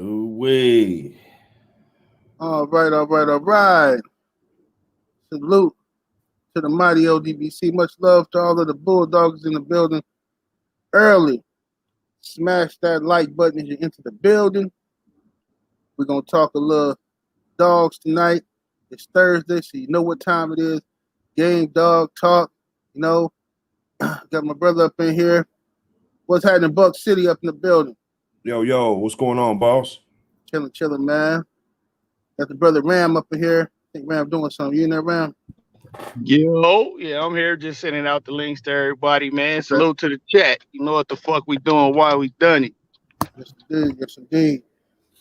Ooh-wee. All right. Salute to the mighty ODBC. Much love to all of the Bulldogs in the building. Early. Smash that like button as you enter the building. We're going to talk a little dogs tonight. It's Thursday, so you know what time it is. Game dog talk. You know, got my brother up in here. What's happening, Buck City up in the building? Yo, what's going on, boss? Chilling, man. Got the brother Ram up in here. I think Ram doing something. You in there, Ram? Yo, yeah, I'm here just sending out the links to everybody, man. Salute to the chat. You know what the fuck we doing, why we done it. Yes, indeed.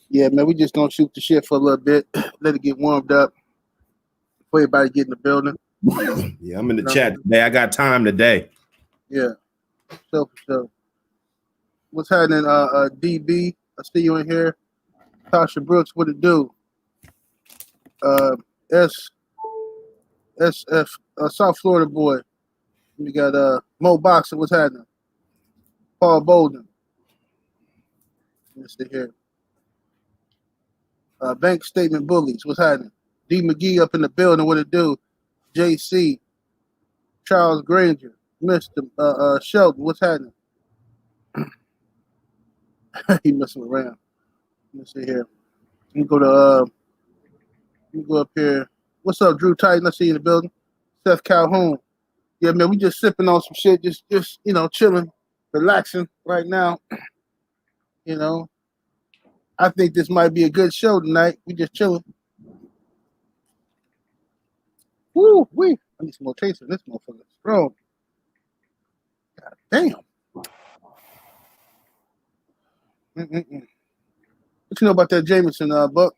Yeah, man, we just gonna shoot the shit for a little bit. Let it get warmed up before everybody get in the building. Yeah, I'm in the chat today. I got time today. Yeah, for sure. What's happening, DB? I see you in here. Tasha Brooks, what it do? SF, South Florida boy. We got Mo Boxer, what's happening? Paul Bolden. Let's see here. Bank Statement Bullies, what's happening? D McGee up in the building, what it do? JC, Charles Granger, Mr. Shelton, what's happening? He messing around. Let me see here. Let me go up here. What's up, Drew Titan? I see you in the building. Seth Calhoun. Yeah, man, we just sipping on some shit, just you know, chilling, relaxing right now. You know, I think this might be a good show tonight. We just chilling. Woo, I need some more taste of this motherfucker. Strong. God damn. What you know about that Jameson, Buck?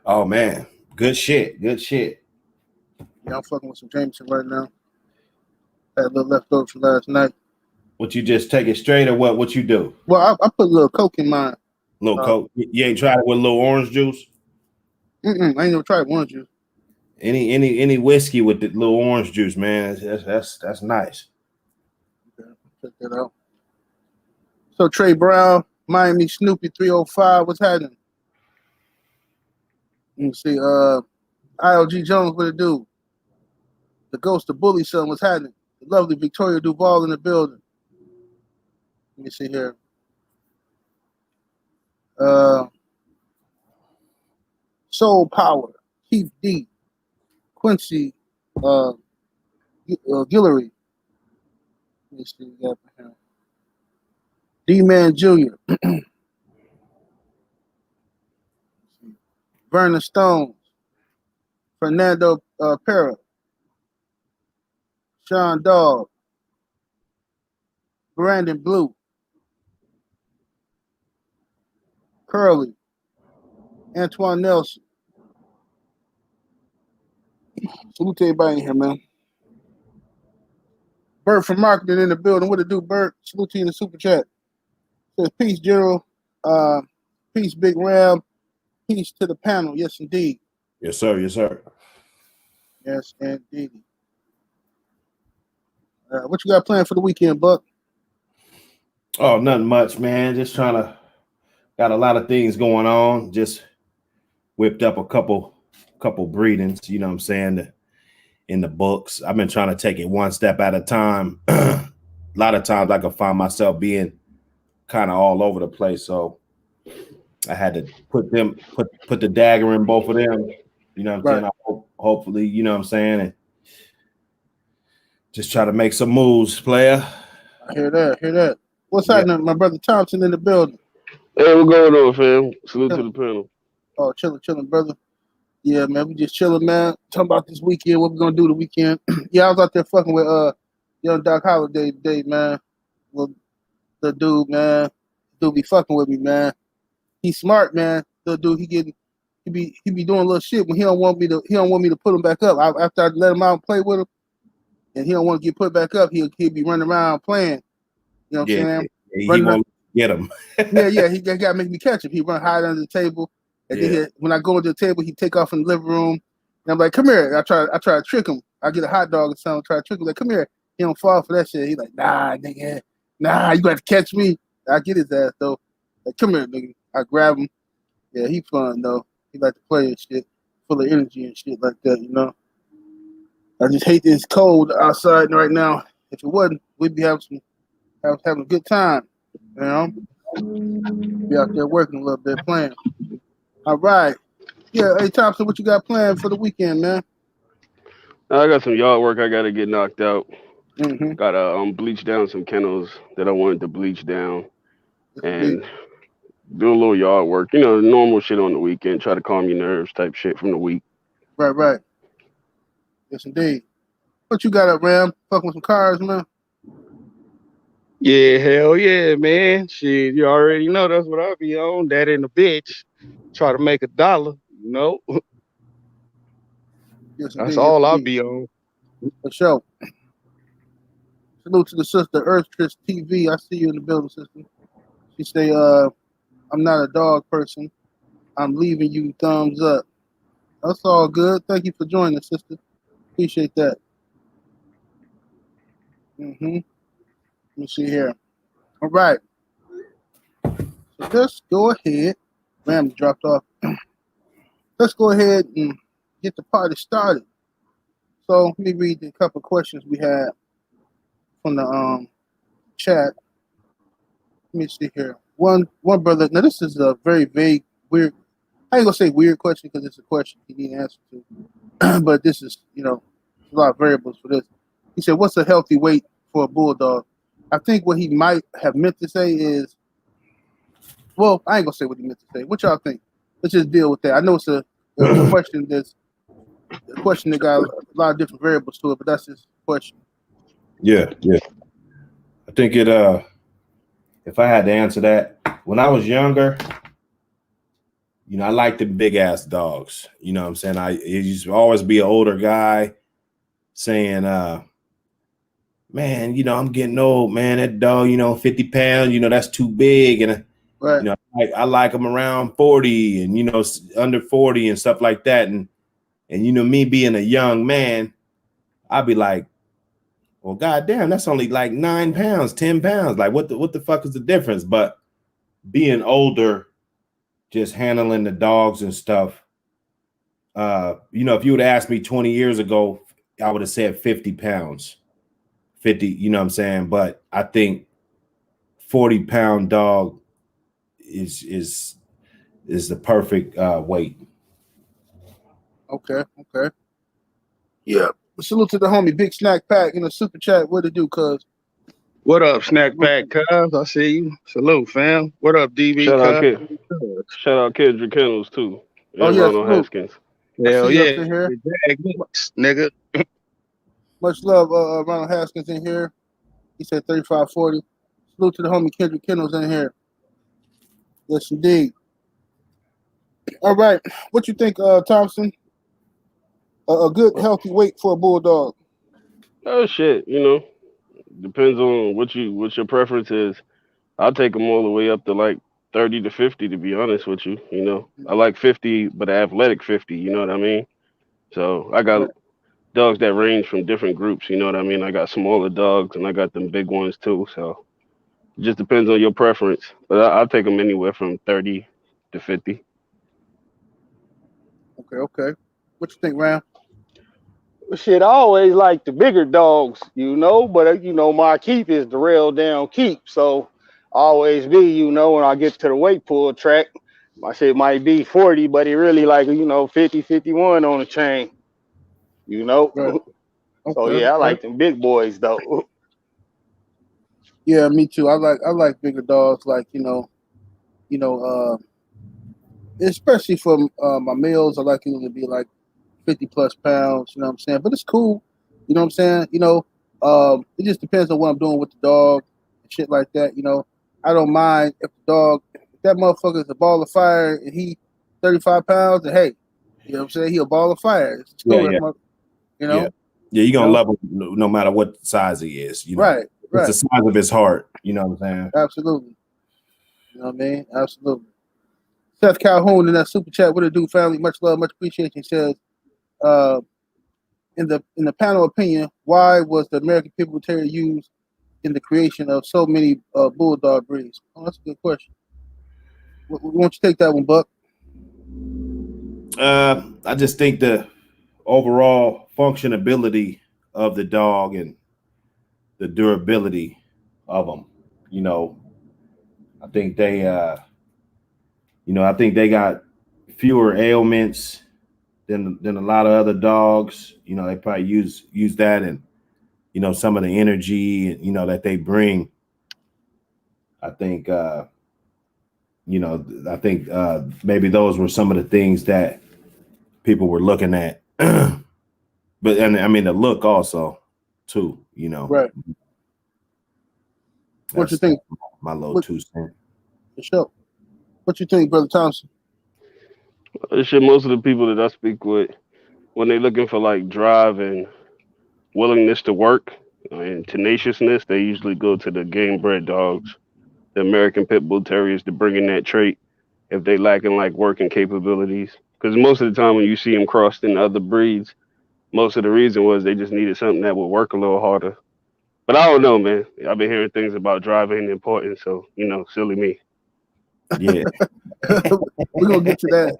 Oh man, good shit. Yeah, I'm fucking with some Jameson right now. Had a little leftover from last night. What, you just take it straight or what? What you do? Well, I put a little Coke in mine. Little Coke. You ain't tried it with a little orange juice? I ain't never tried orange juice. Any whiskey with the little orange juice, man. That's nice. Okay, check that out. So Trey Brown, Miami Snoopy 305, what's happening? Let me see. ILG Jones, what it do? The Ghost of Bully Son, what's happening? The lovely Victoria Duval in the building. Let me see here. Soul Power, Keith D, Quincy Guillory. Let me see what we got for him. D-Man Jr. Vernon Stones, Fernando Pera, Sean Dog, Brandon Blue, Curly, Antoine Nelson. Salute to everybody in here, man. Bert from Marketing in the building. What it do, Bert? Salute to you in the super chat. Says peace, General. Peace, Big Ram. Peace to the panel. Yes, indeed. Yes, sir. Yes, indeed. What you got planned for the weekend, Buck? Oh, nothing much, man. Just got a lot of things going on. Just whipped up a couple breedings, you know what I'm saying, in the books. I've been trying to take it one step at a time. A lot of times I can find myself being kind of all over the place, so I had to put the dagger in both of them, you know what I'm saying. Hopefully, you know what I'm saying, and just try to make some moves, player. I hear that. What's happening, my brother Thompson in the building? Hey, what's going on, fam? Salute to the panel. Oh, chilling, brother. Yeah, man, we just chilling, man. Talking about this weekend, what we gonna do the weekend. Yeah, I was out there fucking with young Doc Holliday today, man. Well, the dude, man, be fucking with me, man. He's smart, man. The dude, he be doing little shit when he don't want me to put him back up. After I let him out and play with him, and he don't want to get put back up, he'll be running around playing. You know what I'm saying? He won't get him. yeah, he got to make me catch him. He run hide under the table. And then when I go into the table, he take off in the living room. And I'm like, come here. I try to trick him. I get a hot dog or something, try to trick him. Like, come here. He don't fall for that shit. He's like, nah, nigga. Nah, you got to catch me. I get his ass, though. Like, come here, nigga. I grab him. Yeah, he fun though. He like to play and shit, full of energy and shit like that. You know. I just hate that it's cold outside right now. If it wasn't, we'd be having a good time. You know, be out there working a little bit, playing. All right. Yeah. Hey, Thompson, what you got planned for the weekend, man? I got some yard work I gotta get knocked out. Mm-hmm. Gotta bleach down some kennels that I wanted to bleach down and do a little yard work. You know, normal shit on the weekend. Try to calm your nerves type shit from the week. Right, right. Yes, indeed. What you got up, Ram? Fucking with some cars, man. Yeah, hell yeah, man. Shit, you already know that's what I be on. That and the bitch. Try to make $1, you know. Yes, That's indeed. Yes, all I indeed. be on. For sure. Salute to the sister, Earthtress TV. I see you in the building, sister. She say, I'm not a dog person. I'm leaving you thumbs up. That's all good. Thank you for joining, sister. Appreciate that. Let me see here. All right. So let's go ahead. Ram dropped off. Let's go ahead and get the party started. So let me read the couple questions we had from the chat. Let me see here. One brother. Now this is a very vague, weird. I ain't gonna say weird question because it's a question he need an answer to. But this is, a lot of variables for this. He said, "What's a healthy weight for a bulldog?" I think what he might have meant to say is, well, I ain't gonna say what he meant to say. What y'all think? Let's just deal with that. I know it's a question that got a lot of different variables to it, but that's his question. Yeah. I think if I had to answer that, when I was younger, I liked the big ass dogs. You know what I'm saying? It used to always be an older guy saying, man, I'm getting old, man. That dog, 50 pounds, that's too big. And, Right. I like them around 40 and, under 40 and stuff like that. And me being a young man, I'd be like, well, goddamn, that's only like 9 pounds, 10 pounds. Like, what the fuck is the difference? But being older, just handling the dogs and stuff, if you would have asked me 20 years ago, I would have said 50 pounds. 50, you know what I'm saying? But I think 40-pound dog is the perfect weight. Okay. Yeah. Salute to the homie, Big Snack Pack in the super chat. What to do, cuz? What up, Snack Pack Cuz? I see you. Salute, fam. What up, DB Shout out Cuz? kid. Shout out Kendrick Kennels too. Oh, And yeah, Ronald salute. Haskins. Hell see you yeah. up in here. Nigga. Much love, Ronald Haskins in here. He said 3540. Salute to the homie Kendrick Kennels in here. Yes, indeed. All right. What you think, Thompson? A good healthy weight for a bulldog? Oh shit, depends on what your preference is. I'll take them all the way up to like 30 to 50, to be honest with you. I like 50, but an athletic 50. You know what I mean? So I got dogs that range from different groups. You know what I mean? I got smaller dogs and I got them big ones too. So it just depends on your preference. But I'll take them anywhere from 30 to 50. Okay. What you think, Ram? Shit, I always like the bigger dogs, but my keep is the real down keep. So always be, when I get to the weight pull track, my shit might be 40, but it really like, 50, 51 on the chain, Right. So Okay. yeah, I like them big boys though. Yeah, me too. I like bigger dogs, like especially for my males. I like them to be like 50 plus pounds. You know what I'm saying? But it's cool. You know what I'm saying? It just depends on what I'm doing with the dog and shit like that. I don't mind if the dog, if that motherfucker is a ball of fire and he 35 pounds, and hey, you know what I'm saying? He a ball of fire. It's cool. Yeah. Yeah, you're gonna love him no matter what size he is. Right. It's the size of his heart. You know what I'm saying? Absolutely. You know what I mean? Absolutely. Seth Calhoun in that super chat, what it do, family? Much love, much appreciation. Says, in the panel opinion, why was the American Pit Bull Terrier used in the creation of so many bulldog breeds? Oh, that's a good question. Why don't you take that one, Buck? I just think the overall functionability of the dog and the durability of them. You know, I think they, I think they got fewer ailments than a lot of other dogs. You know, they probably use that and some of the energy that they bring. I think maybe those were some of the things that people were looking at. But and I mean the look also too, Right. What you think? My little 2 cents. For sure. What you think, Brother Thompson? Shit, most of the people that I speak with, when they're looking for like drive and willingness to work and tenaciousness, they usually go to the game bred dogs, the American Pit Bull Terriers, to bring in that trait if they lacking like working capabilities. Because most of the time when you see them crossed in other breeds, most of the reason was they just needed something that would work a little harder. But I don't know, man. I've been hearing things about driving important, so silly me. Yeah. We're gonna get to that.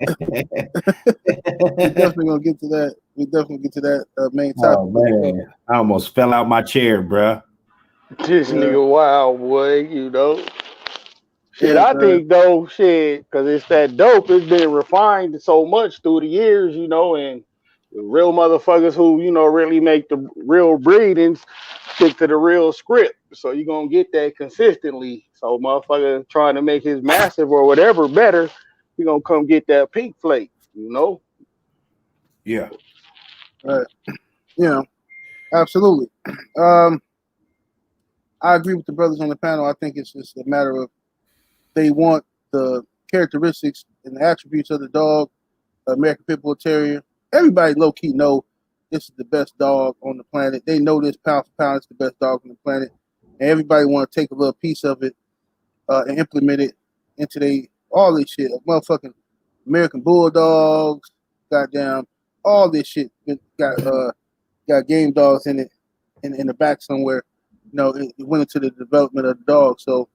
We're definitely gonna get to that. We definitely get to that main topic. Oh man, I almost fell out my chair, bruh. This nigga wild, boy, Shit, Yeah, I think though, because it's that dope. It's been refined so much through the years, and the real motherfuckers who, really make the real breedings stick to the real script. So you're gonna get that consistently. So motherfucker trying to make his massive or whatever better, you're gonna come get that pink flake, Yeah. Right. Absolutely. I agree with the brothers on the panel. I think it's just a matter of they want the characteristics and the attributes of the dog, American Pit Bull Terrier. Everybody low key know this is the best dog on the planet. They know this pound for pound is the best dog on the planet, and everybody want to take a little piece of it and implement it into all this shit. Motherfucking American Bulldogs, goddamn, all this shit got game dogs in it in the back somewhere. It went into the development of the dog. So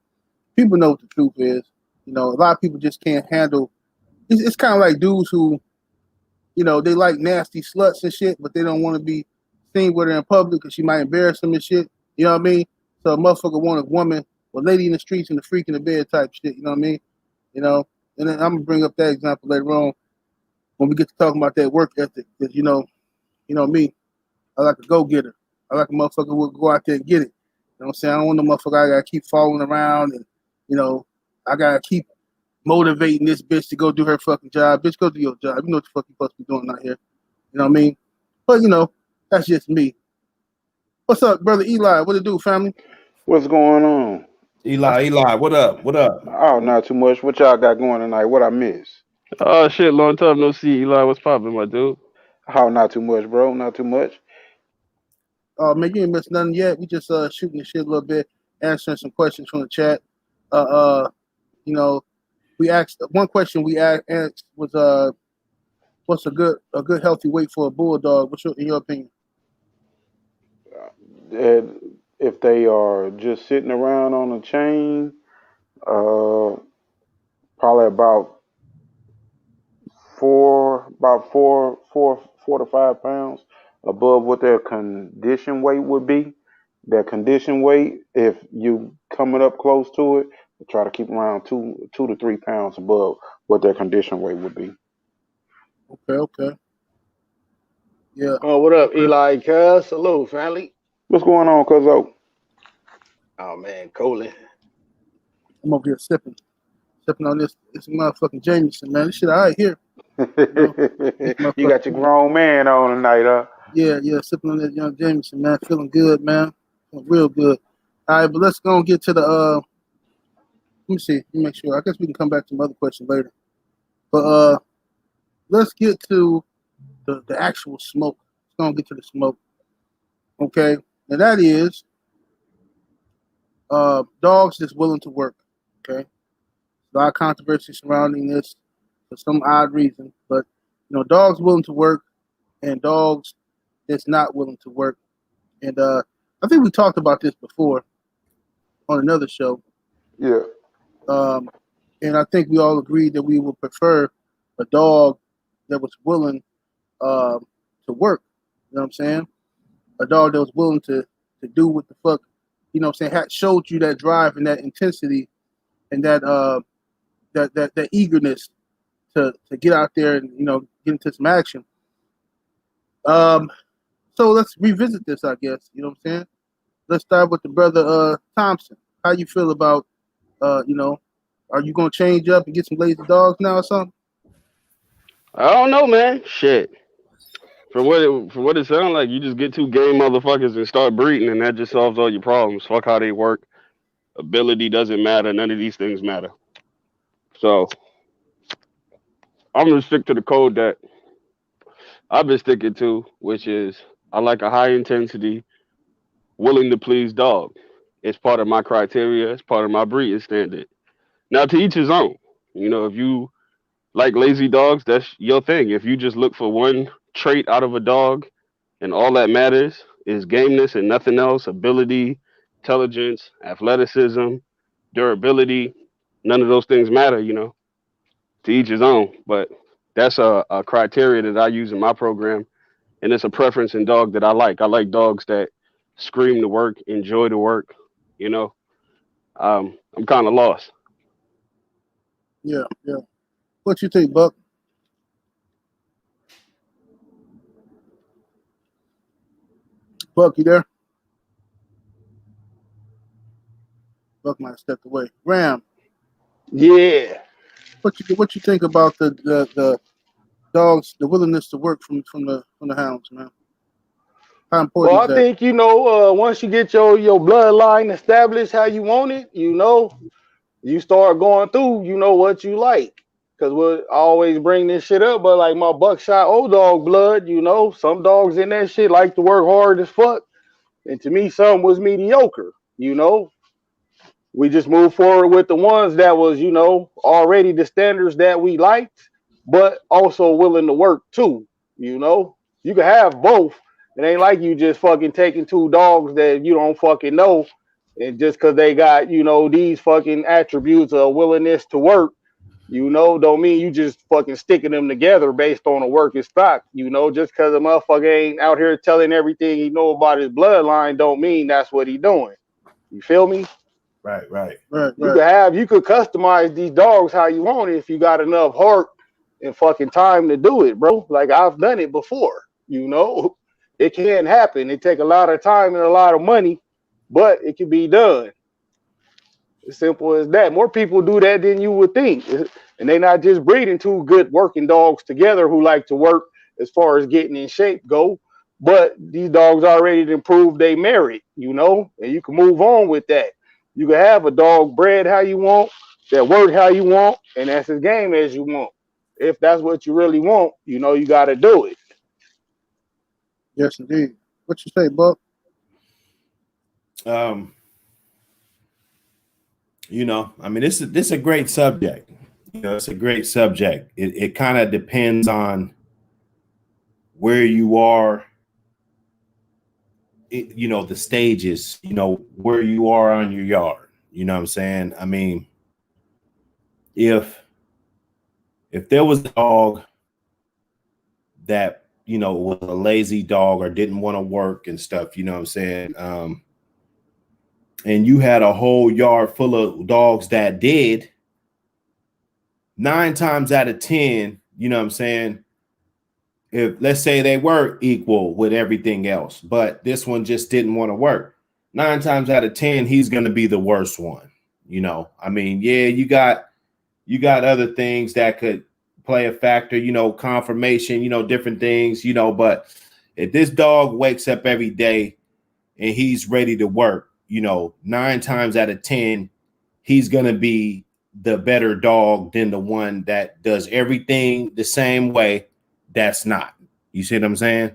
people know what the truth is. A lot of people just can't handle. It's kind of like dudes who, they like nasty sluts and shit, but they don't want to be seen with her in public because she might embarrass them and shit. You know what I mean? So a motherfucker want a woman, a lady in the streets and a freak in the bed type shit. You know what I mean? And then I'm gonna bring up that example later on when we get to talking about that work ethic. Because me, I like a go getter. I like a motherfucker who will go out there and get it. You know what I'm saying? I don't want no motherfucker I gotta keep following around and I gotta keep motivating this bitch to go do her fucking job. Bitch, go do your job. You know what the fuck you supposed to be doing out here. You know what I mean? But that's just me. What's up, brother Eli? What it do, family? What's going on? Eli, what up? What up? Oh, not too much. What y'all got going tonight? What I miss? Oh shit, long time no see, Eli. What's poppin', my dude? Oh, not too much, bro. Not too much. Oh man, you ain't missed nothing yet. We just shooting the shit a little bit, answering some questions from the chat. We asked one question we asked was what's a good healthy weight for a bulldog? In your opinion? If they are just sitting around on a chain, probably about four to 5 pounds above what their condition weight would be. Their condition weight, if you coming up close to it, try to keep around 2 to 3 pounds above what their condition weight would be. Okay. Yeah. Oh, what up, Eli? Cuz, hello, family. What's going on, Cuzzo? Oh man, Colin. I'm over here sipping on this motherfucking Jameson, man. This shit all right here. You got your grown man on tonight, huh? Yeah, sipping on that young Jameson, man. Feeling good, man. Feeling real good. All right, but let's go and get to the let me see. Let me make sure. I guess we can come back to some other questions later. But let's get to the actual smoke. Let's go and get to the smoke. Okay. And that is dogs that's willing to work. Okay. A lot of controversy surrounding this for some odd reason. But dogs willing to work and dogs that's not willing to work. And I think we talked about this before on another show. Yeah. And And I think we all agreed that we would prefer a dog that was willing to work. You know what I'm saying? A dog that was willing to do what the fuck, you know what I'm saying, showed you that drive and that intensity and that eagerness to get out there and, you know, get into some action. So let's revisit this, I guess. You know what I'm saying? Let's start with the brother Thompson. How you feel about you know, are you gonna change up and get some lazy dogs now or something? I don't know, man. Shit. From what it sounds like, you just get two game motherfuckers and start breeding, and that just solves all your problems. Fuck how they work. Ability doesn't matter. None of these things matter. So I'm gonna stick to the code that I've been sticking to, which is I like a high intensity, willing to please dog. It's part of my criteria. It's part of my breeding standard. Now, to each his own. You know, if you like lazy dogs, that's your thing. If you just look for one trait out of a dog and all that matters is gameness and nothing else, ability, intelligence, athleticism, durability, none of those things matter, you know, to each his own. But that's a criteria that I use in my program. And it's a preference in dog that I like. I like dogs that scream to work, enjoy the work, you know. I'm kind of lost. Yeah, yeah. What you think, Buck? Buck, you there? Buck might have stepped away. Ram, Yeah. what you think about the dogs, the willingness to work from the hounds, man? How important Well, is I that? think, you know, once you get your bloodline established how you want it, you know, you start going through, you know, what you like. Because I always bring this shit up, but like my buckshot old dog blood, you know, some dogs in that shit like to work hard as fuck. And to me, some was mediocre, you know. We just moved forward with the ones that was, you know, already the standards that we liked, but also willing to work too, you know. You can have both. It ain't like you just fucking taking two dogs that you don't fucking know, and just because they got, you know, these fucking attributes of willingness to work, you know, don't mean you just fucking sticking them together based on a working stock. You know, just because a motherfucker ain't out here telling everything he know about his bloodline don't mean that's what he doing. You feel me? Right, right. Right, You right. could customize these dogs how you want it if you got enough heart and fucking time to do it, bro. Like I've done it before, you know. It can happen. It take a lot of time and a lot of money, but it can be done. As simple as that. More people do that than you would think. And they're not just breeding two good working dogs together who like to work as far as getting in shape go, but these dogs already improved they merit, you know, and you can move on with that. You can have a dog bred how you want, that work how you want, and that's as game as you want. If that's what you really want, you know, you got to do it. Yes, indeed. What you say, Buck? You know, I mean, this is a great subject. You know, it's a great subject. It kind of depends on where you are, you know, the stages, you know, where you are on your yard. You know what I'm saying? I mean, if there was a dog that, you know, was a lazy dog or didn't want to work and stuff, you know what I'm saying? And you had a whole yard full of dogs that did, 9 times out of 10, you know what I'm saying? If let's say they were equal with everything else, but this one just didn't want to work, 9 times out of 10, he's going to be the worst one. You know, I mean, yeah, you got other things that could play a factor, you know, confirmation, you know, different things, you know, but if this dog wakes up every day and he's ready to work, you know, 9 times out of 10, he's going to be the better dog than the one that does everything the same way. That's not. You see what I'm saying?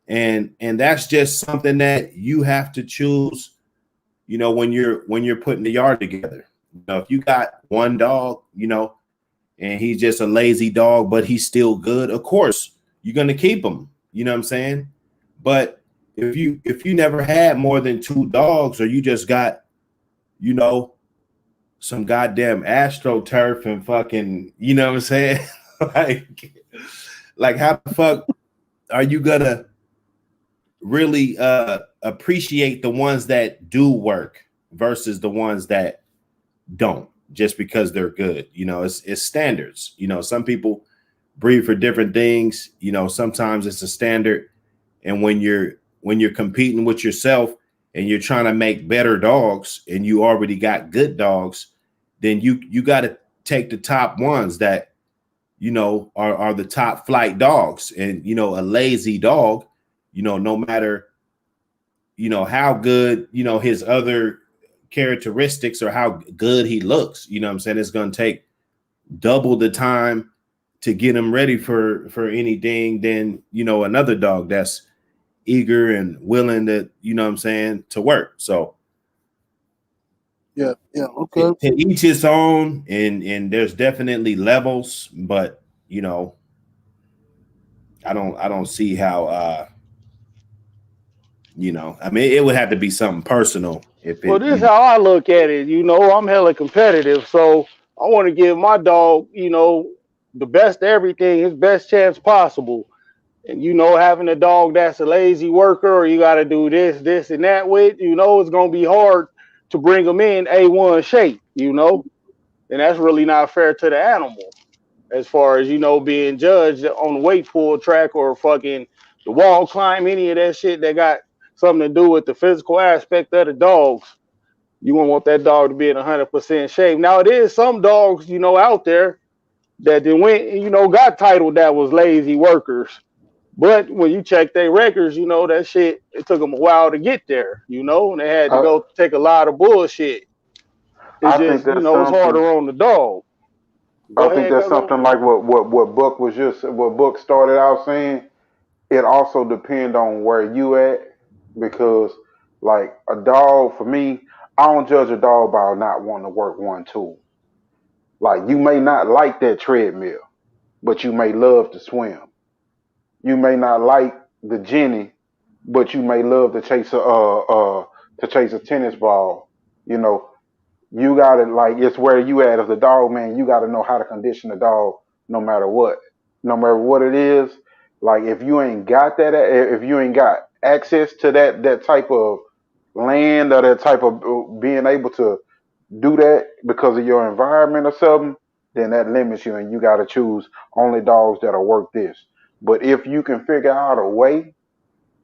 And that's just something that you have to choose, you know, when you're putting the yard together. You know, if you got one dog, you know, and he's just a lazy dog, but he's still good, of course, you're going to keep him. You know what I'm saying? But if you never had more than 2 dogs, or you just got, you know, some goddamn AstroTurf and fucking, you know what I'm saying? like, like how the fuck are you gonna really appreciate the ones that do work versus the ones that don't just because they're good? You know, it's standards. You know, some people breed for different things. You know, sometimes it's a standard, and when you're competing with yourself and you're trying to make better dogs and you already got good dogs, then you got to take the top ones that you know are the top flight dogs. And you know, a lazy dog, you know, no matter you know how good you know his other characteristics or how good he looks, you know what I'm saying, it's going to take double the time to get him ready for anything than you know another dog that's eager and willing to, you know what I'm saying, to work. So Yeah, okay. to each his own, and there's definitely levels, but you know, I don't see how you know, I mean it would have to be something personal if Well, it, this you is know. how I look at it. You know, I'm hella competitive, so I want to give my dog, you know, the best of everything, his best chance possible. And you know, having a dog that's a lazy worker, or you got to do this, and that with, you know, it's gonna be hard to bring them in A1 shape. You know, and that's really not fair to the animal. As far as you know, being judged on the weight pull track or fucking the wall climb, any of that shit that got something to do with the physical aspect of the dogs. You won't want that dog to be in 100% shape. Now, it is some dogs, you know, out there that then went, you know, got titled that was lazy workers. But when you check their records, you know, that shit, it took them a while to get there, you know, and they had to I go take a lot of bullshit. It's I think just, you that's know, it's something. harder on the dog. I Go think ahead, that's Cuzzo. something like what Buck was just what Buck started out saying. It also depends on where you at, because like a dog for me, I don't judge a dog by not wanting to work one tool. Like you may not like that treadmill, but you may love to swim. You may not like the Jenny, but you may love to chase a tennis ball. You know, you gotta like it's where you at as a dog man. You gotta know how to condition the dog no matter what, no matter what it is. Like if you ain't got that, if you ain't got access to that type of land or that type of being able to do that because of your environment or something, then that limits you, and you got to choose only dogs that'll work this. But if you can figure out a way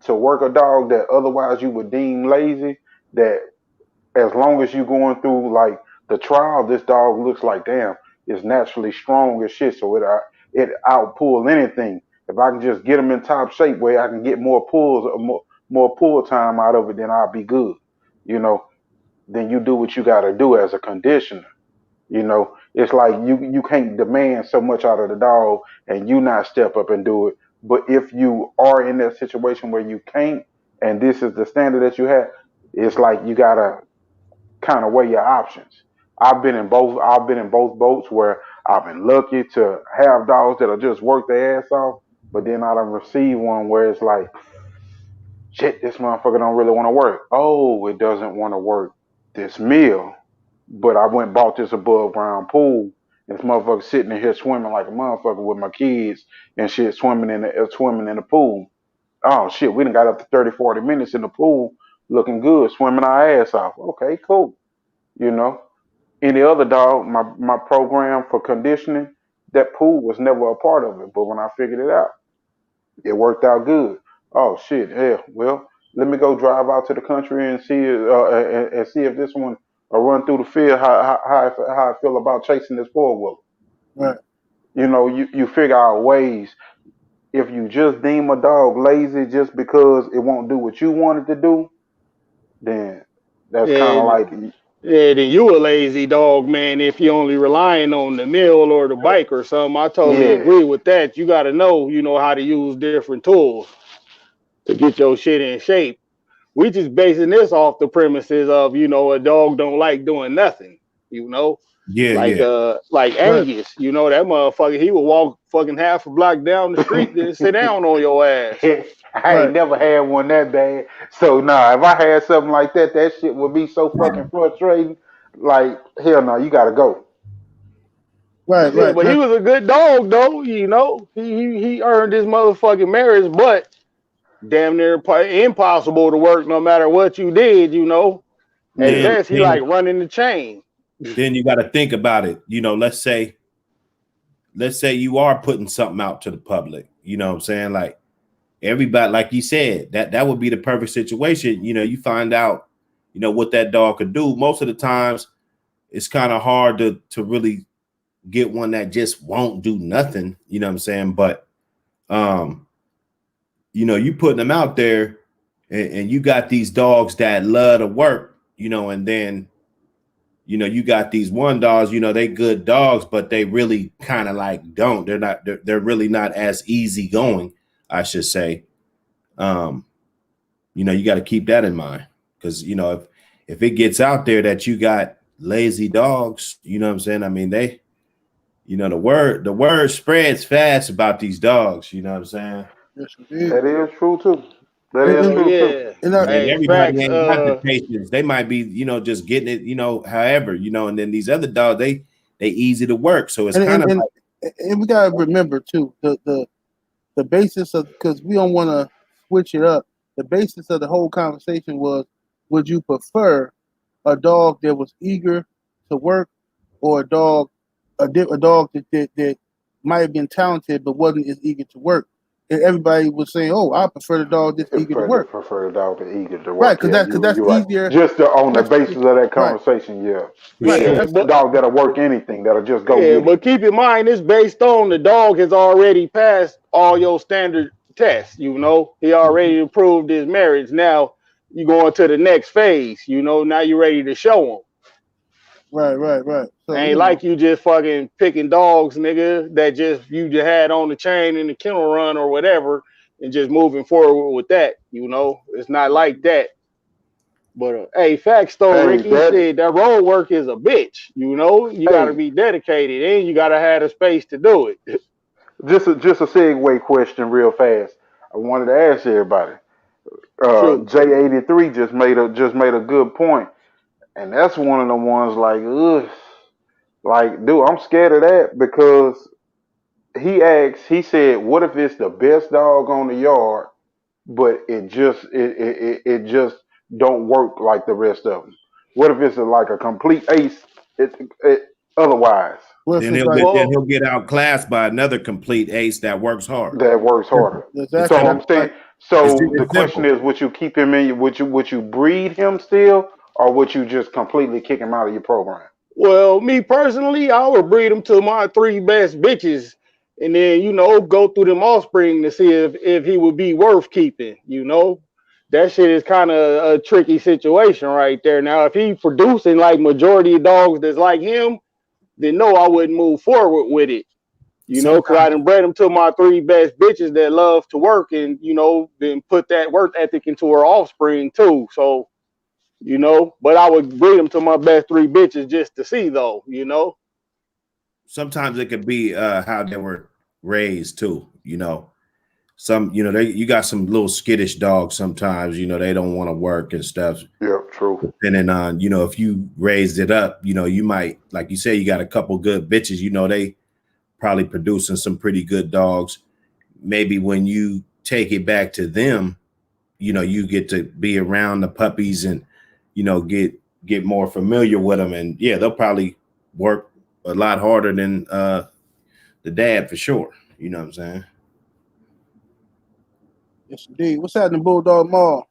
to work a dog that otherwise you would deem lazy, that as long as you're going through like the trial, this dog looks like damn, it's naturally strong as shit, so it outpull anything. If I can just get them in top shape where I can get more pulls, more pull time out of it, then I'll be good. You know, then you do what you got to do as a conditioner. You know, it's like you can't demand so much out of the dog and you not step up and do it. But if you are in that situation where you can't, and this is the standard that you have, it's like you gotta kind of weigh your options. I've been in both. I've been in both boats where I've been lucky to have dogs that'll just work their ass off, but then I don't receive one where it's like, shit, this motherfucker don't really want to work. Oh, it doesn't want to work this meal, but I went and bought this above ground pool. And this motherfucker sitting in here swimming like a motherfucker with my kids and shit, swimming in the pool. Oh shit, we done got up to 30, 40 minutes in the pool looking good, swimming our ass off. Okay, cool. You know, any other dog, my program for conditioning, that pool was never a part of it. But when I figured it out, it worked out good. Oh shit, hell, well, let me go drive out to the country and and see if this one will run through the field. How I feel about chasing this four wheeler. Right. You know, you figure out ways. If you just deem a dog lazy just because it won't do what you want it to do, then that's kind of And like yeah, then you a lazy dog, man. If you only relying on the meal or the bike or something, I totally yeah, agree with that. You got to know, you know, how to use different tools to get your shit in shape. We just basing this off the premises of, you know, a dog don't like doing nothing. You know, Yeah, yeah. like Right. Angus. You know that motherfucker. He would walk fucking half a block down the street to sit down on your ass. I ain't Right. never had one that bad. So nah, if I had something like that, that shit would be so fucking frustrating. Like, hell no, you gotta go. Right, Yeah, right. but he was a good dog though. You know, he earned his motherfucking marriage, but damn near impossible to work no matter what you did. You know, at Yeah. then best he then like running the chain. then you got to think about it. Let's say you are putting something out to the public. You know what I'm saying? Like everybody, like you said, that would be the perfect situation. You find out, what that dog could do. Most of the times, it's kind of hard to really get one that just won't do nothing. You know what I'm saying? But you putting them out there, and you got these dogs that love to work. And then you got these one dogs, they good dogs, but they really kind of like don't. They're really not as easy going, I should say. You got to keep that in mind because if it gets out there that you got lazy dogs, you know what I'm saying? I mean, the word spreads fast about these dogs, you know what I'm saying? Yes, indeed. That is true too. That is And, Hell true too. yeah. I mean, Hey, everybody facts. ain't got the patience. They might be, just getting it, however, and then these other dogs, they easy to work. So it's and, kind and, of and, like, and we gotta remember too the basis of, because we don't want to switch it up. The basis of the whole conversation was: would you prefer a dog that was eager to work, or a dog that might have been talented but wasn't as eager to work? And everybody was saying, "Oh, I prefer the dog that's eager to work." Prefer the dog to eager to Right, work. because Yeah, that's you're right. easier. Just on the That's basis of that right, conversation, yeah, for right. yeah. sure. Yeah, That's but Dog that'll work anything. That'll just go yeah, get it. but keep in mind it's based on the dog has already passed all your standard tests. You know, he already approved his marriage. Now you going to the next phase. You know, now you're ready to show him. right. So Ain't like you just fucking picking dogs, nigga, that you just had on the chain in the kennel run or whatever, and just moving forward with that. You know, it's not like that. But hey, facts though, Hey, Ricky, that. shit, that road work is a bitch. You know, you got to Hey, be dedicated and you got to have the space to do it. just a segue question, real fast. I wanted to ask everybody. True. J83 just made a good point, and that's one of the ones like, ugh, like, dude, I'm scared of that because he said, what if it's the best dog on the yard, but it just don't work like the rest of them? What if it's like a complete ace? It otherwise what if Then it's he'll like get then Well, he'll get outclassed by another complete ace that works hard. that works harder. It's exactly So simple. I'm saying, like so the It's question simple. is, would you keep him in? Would you breed him still, or would you just completely kick him out of your program? well, me personally, I would breed them to my three best bitches, and then go through them offspring to see if he would be worth keeping. You know, that shit is kind of a tricky situation right there. Now, if he producing like majority of dogs that's like him, then no, I wouldn't move forward with it. You know, because I Sometimes done bred them to my three best bitches that love to work, and then put that work ethic into her offspring too. So but I would breed them to my best three bitches just to see though. sometimes it could be how they were raised too. Some you got some little skittish dogs sometimes, they don't want to work and stuff. Yeah, true. Depending on, if you raised it up, you might, like you say, you got a couple good bitches, they probably producing some pretty good dogs. Maybe when you take it back to them, you get to be around the puppies and, get more familiar with them. And yeah, they'll probably work a lot harder than the dad for sure. You know what I'm saying? yes, indeed. What's happening, Bulldog Mall?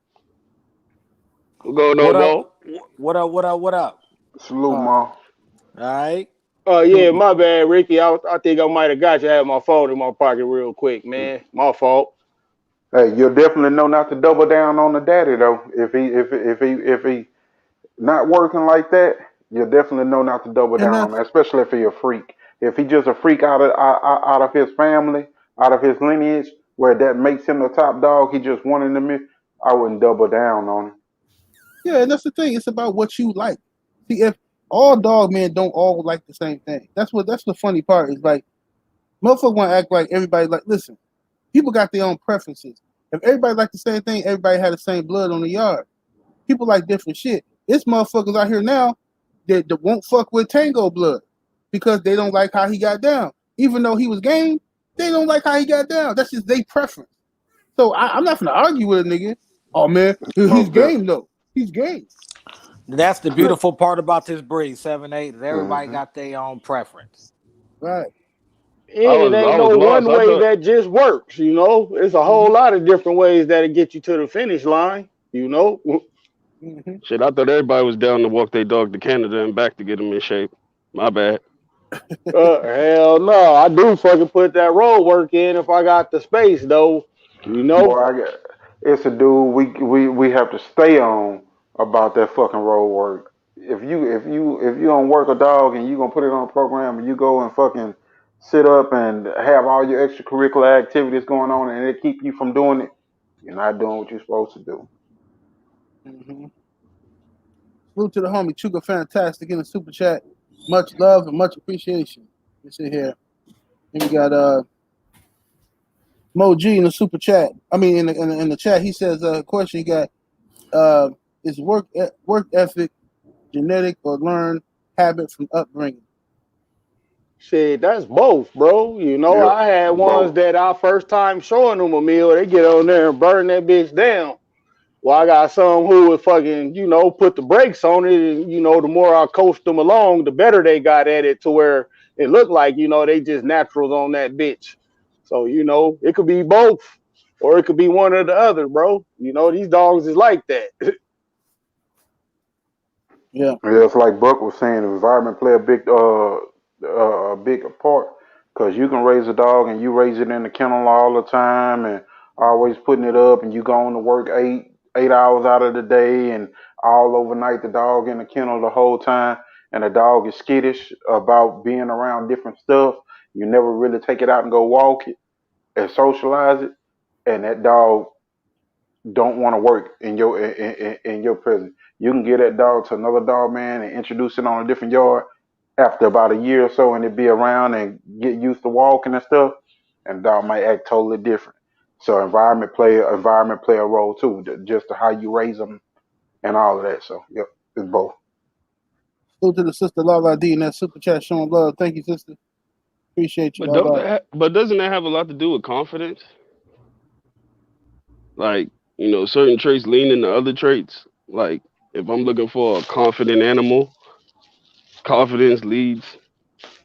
What's going What on, up? dog? What up? What up? What up? Salute, Uh, ma. All right. Oh yeah, my bad, Ricky. I think I might have got you. I had my phone in my pocket real quick, man. My fault. Hey, you'll definitely know not to double down on the daddy though. If he not working like that, you'll definitely know not to double and down on that, especially if he a freak. If he just a freak out of his family, out of his lineage, where that makes him the top dog, he just wanted to. I wouldn't double down on him. yeah, and that's the thing. It's about what you like. See, if all dog men don't all like the same thing, that's the funny part. Is like motherfucker want to act like everybody like. Listen, people got their own preferences. If everybody like the same thing, everybody had the same blood on the yard. People like different shit. It's motherfuckers out here now that won't fuck with Tango Blood because they don't like how he got down. Even though he was game, they don't like how he got down. That's just their preference. So I'm not gonna argue with a nigga. Oh man, he's Most game though. He's game. That's the beautiful part about this breed, 7-8. Everybody Mhm. got their own preference. Right. And it I ain't was no lost. one I way thought that just works, you know. It's a whole lot of different ways that'll get you to the finish line, you know. Mm-hmm. shit. I thought everybody was down to walk their dog to Canada and back to get them in shape. My bad. Hell no, I do fucking put that road work in if I got the space though, you know. Boy, it's a dude we have to stay on about that fucking road work. If you don't work a dog and you gonna put it on a program and you go and fucking sit up and have all your extracurricular activities going on and it keep you from doing it, you're not doing what you're supposed to do. Mm-hmm. Salute to the homie Chuka Fantastic in the super chat. Much love and much appreciation. Let's see here. And we got Mo G in the super chat. I mean in the chat he says question he got is work ethic genetic or learned habit from upbringing. Shit, that's both, bro. You know, Yep, I had ones both. that our first time showing them a meal, they get on there and burn that bitch down. Well, I got some who would fucking, you know, put the brakes on it, and you know, the more I coached them along, the better they got at it to where it looked like, you know, they just naturals on that bitch. So, you know, it could be both, or it could be one or the other, bro. You know, these dogs is like that. Yeah. Yeah, it's like Buck was saying, the environment play a big part because you can raise a dog and you raise it in the kennel all the time and always putting it up and you going to work 8 hours out of the day and all overnight the dog in the kennel the whole time and the dog is skittish about being around different stuff. You never really take it out and go walk it and socialize it, and that dog don't want to work in your presence. You can get that dog to another dog man and introduce it on a different yard after about a year or so, and it be around and get used to walking and stuff, and the dog might act totally different. So environment play a role too, just to how you raise them and all of that. So yep, it's both. Salute to the sister Lala D in that super chat showing love. Thank you, sister. Appreciate you, But Lala. but doesn't that have a lot to do with confidence? Like, you know, certain traits lean into other traits. Like, if I'm looking for a confident animal, confidence leads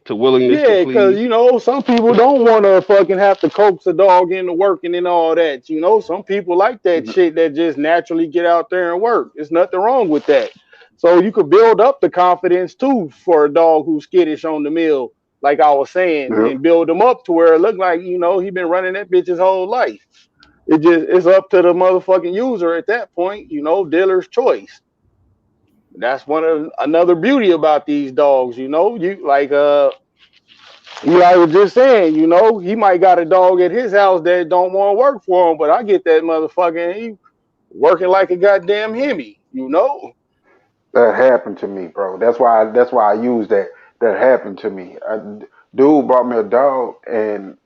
to willingness to Yeah, because please. you know, some people don't want to fucking have to coax a dog into working and all that. You know, some people like that shit that just naturally get out there and work. There's nothing wrong with that. So you could build up the confidence too for a dog who's skittish on the mill, like I was saying, Yep. and build him up to where it looked like, you know, he been running that bitch his whole life. It's up to the motherfucking user at that point, you know, dealer's choice. That's one of another beauty about these dogs, you know. You Eli was just saying, you know, he might got a dog at his house that don't want to work for him, but I get that motherfucker, he working like a goddamn Hemi, you know? That happened to me, bro. That's why I use that. That happened to me. Dude brought me a dog, and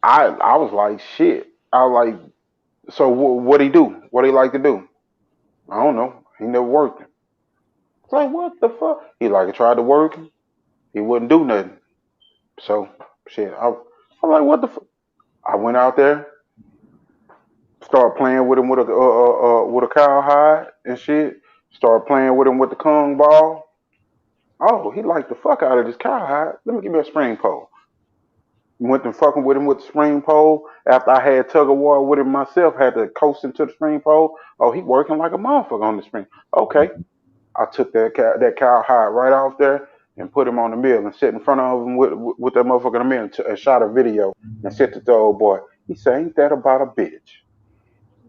I was like, shit. I was like, so what he do? What he like to do? I don't know. He never worked him. It's like, what the fuck? He like tried to work him. He wouldn't do nothing. So shit. I'm like, what the fuck? I went out there, started playing with him with a cowhide and shit. Started playing with him with the Kung ball. Oh, he liked the fuck out of this cowhide. Let me give me a spring pole. Went to fucking with him with the spring pole. After I had tug of war with him myself, had to coast him to the spring pole. Oh, he working like a motherfucker on the spring. Okay, I took that cowhide right off there and put him on the mill and sit in front of him with that motherfucker in the mill and shot a video and said to the old boy, he said, "Ain't that about a bitch?"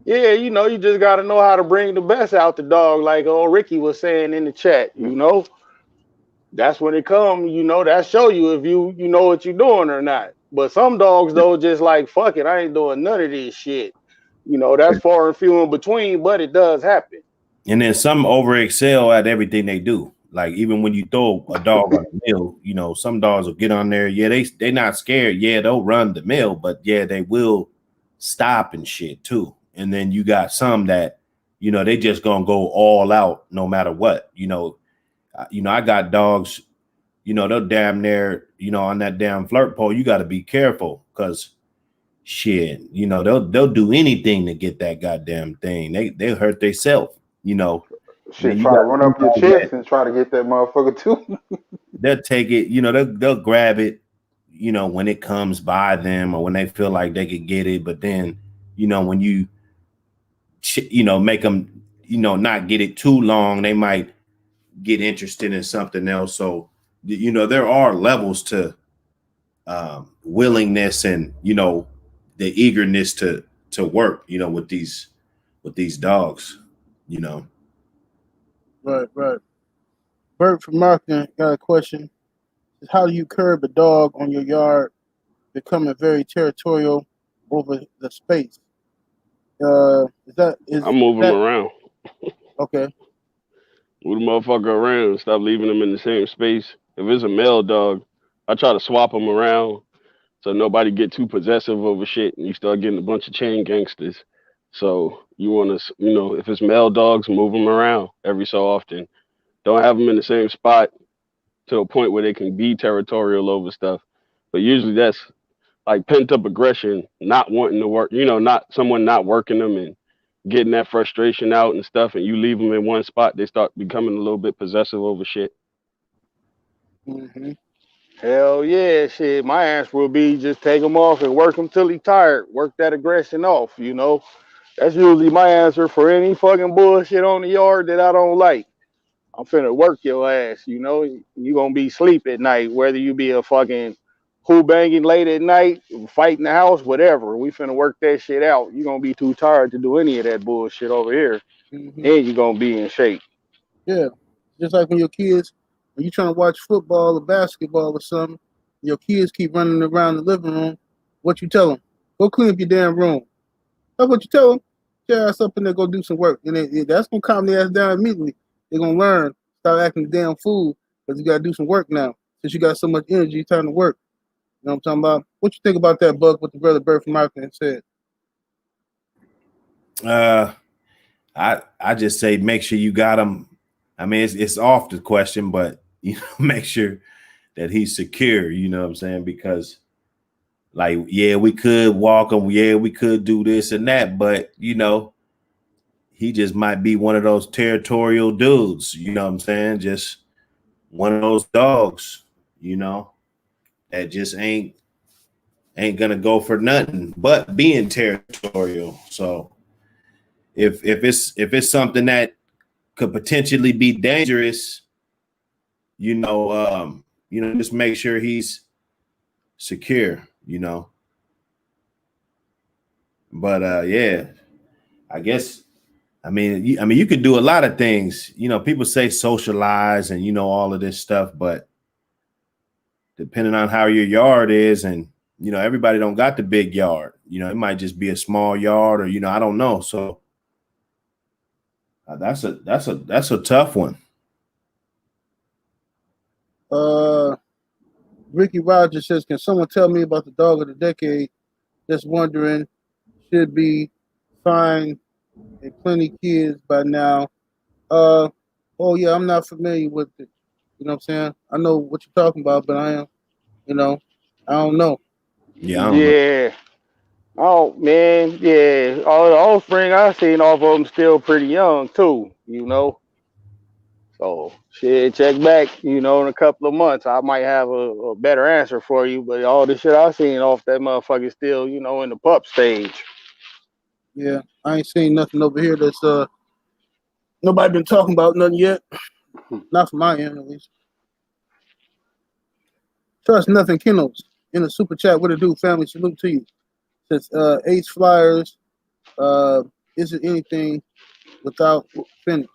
Yeah, you know, you just got to know how to bring the best out the dog, like old Ricky was saying in the chat, you know? That's when it comes, you know, that show you if you know what you're doing or not. But some dogs, though, just like, fuck it, I ain't doing none of this shit. You know, that's far and few in between, but it does happen. And then some over excel at everything they do. Like even when you throw a dog on the mill, you know, some dogs will get on there. Yeah, they not scared. Yeah, they'll run the mill, but yeah, they will stop and shit too. And then you got some that, you know, they just gonna go all out no matter what. You know, I got dogs. They're damn near, on that damn flirt pole. You got to be careful because shit, they'll do anything to get that goddamn thing. They hurt themselves. Shit, You try to got run to up your do that. chest and try to get that motherfucker too. They'll take it. They'll grab it. When it comes by them or when they feel like they could get it. But then, when you make them, not get it too long, they might get interested in something else. So, there are levels to willingness and, the eagerness to work, with these dogs, Right. Bert from Marketing got a question. How do you curb a dog on your yard becoming very territorial over the space? I move them around. Okay? Move the motherfucker around. Stop leaving them in the same space. If it's a male dog, I try to swap them around so nobody get too possessive over shit and you start getting a bunch of chain gangsters. So you want to, if it's male dogs, move them around every so often. Don't have them in the same spot to a point where they can be territorial over stuff. But usually that's like pent up aggression, not wanting to work, not someone not working them and getting that frustration out and stuff. And you leave them in one spot, they start becoming a little bit possessive over shit. Mm-hmm. Hell yeah, shit. My answer will be just take him off and work him till he tired. Work that aggression off, That's usually my answer for any fucking bullshit on the yard that I don't like. I'm finna work your ass, You gonna be asleep at night, whether you be a fucking who banging late at night, fighting the house, whatever. We finna work that shit out. You gonna be too tired to do any of that bullshit over here, Mm-hmm. and you gonna be in shape. Yeah. Just like when you trying to watch football or basketball or something, your kids keep running around the living room. What you tell them? Go clean up your damn room. That's what you tell them. Your ass up in there, go do some work. And that's going to calm their ass down immediately. They're going to learn, stop acting the damn fool because you got to do some work now. Since you got so much energy, time to work. You know what I'm talking about? What you think about that, Buck, what the brother Bert from Marketing said? I just say make sure you got him. I mean, it's off the question, but make sure that he's secure. You know what I'm saying? Because, like, yeah, we could walk him. Yeah, we could do this and that, but he just might be one of those territorial dudes. You know what I'm saying? Just one of those dogs. That just ain't gonna go for nothing but being territorial. So if it's something that could potentially be dangerous, just make sure he's secure, But yeah, I guess I mean you could do a lot of things. People say socialize and all of this stuff, but depending on how your yard is, and everybody don't got the big yard. It might just be a small yard, or I don't know. So that's a tough one. Ricky Rogers says, can someone tell me about the dog of the decade? Just wondering, should be fine and plenty kids by now. Oh yeah, I'm not familiar with it. You know what I'm saying? I know what you're talking about, but I don't know. Yeah, I don't know. Yeah. Oh man, yeah. All the offspring I seen off of them still pretty young too. So shit, check back, in a couple of months. I might have a better answer for you. But all the shit I seen off that motherfucker still, in the pup stage. Yeah, I ain't seen nothing over here that's nobody been talking about nothing yet. Not from my end at least. Trust nothing Kennels in the super chat. What it do, family? Salute to you. Says Ace Flyers, isn't anything without finish.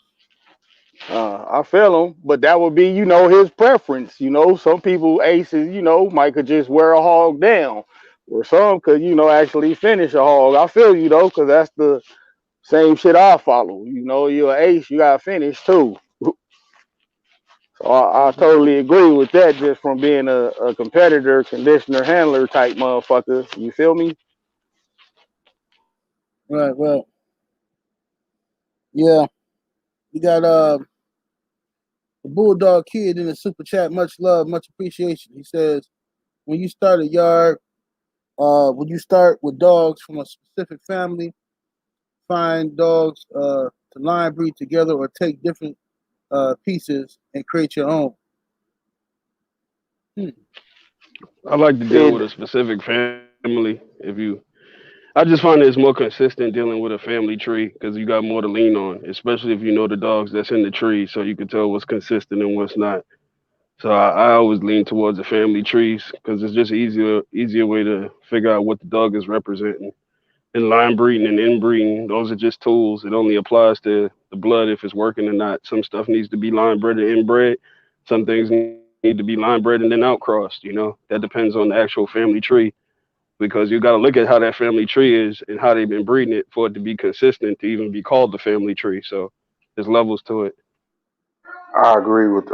I feel him, but that would be, his preference. Some people aces, might could just wear a hog down, or some could, actually finish a hog. I feel you though, because that's the same shit I follow. You're an ace, you gotta finish too. So I totally agree with that, just from being a competitor, conditioner, handler type motherfucker. You feel me? Right, well, yeah. You got The Bulldog Kid in the super chat, much love, much appreciation. He says, when you start a yard, would you start with dogs from a specific family, find dogs to line breed together, or take different pieces and create your own? Hmm. I like to deal It with a specific family. I just find it's more consistent dealing with a family tree because you got more to lean on, especially if you know the dogs that's in the tree, so you can tell what's consistent and what's not. So I always lean towards the family trees because it's just easier way to figure out what the dog is representing. And line breeding and inbreeding, those are just tools. It only applies to the blood if it's working or not. Some stuff needs to be line bred and inbred. Some things need to be line bred and then outcrossed. That depends on the actual family tree because you got to look at how that family tree is and how they've been breeding it for it to be consistent to even be called the family tree. So there's levels to it. I agree with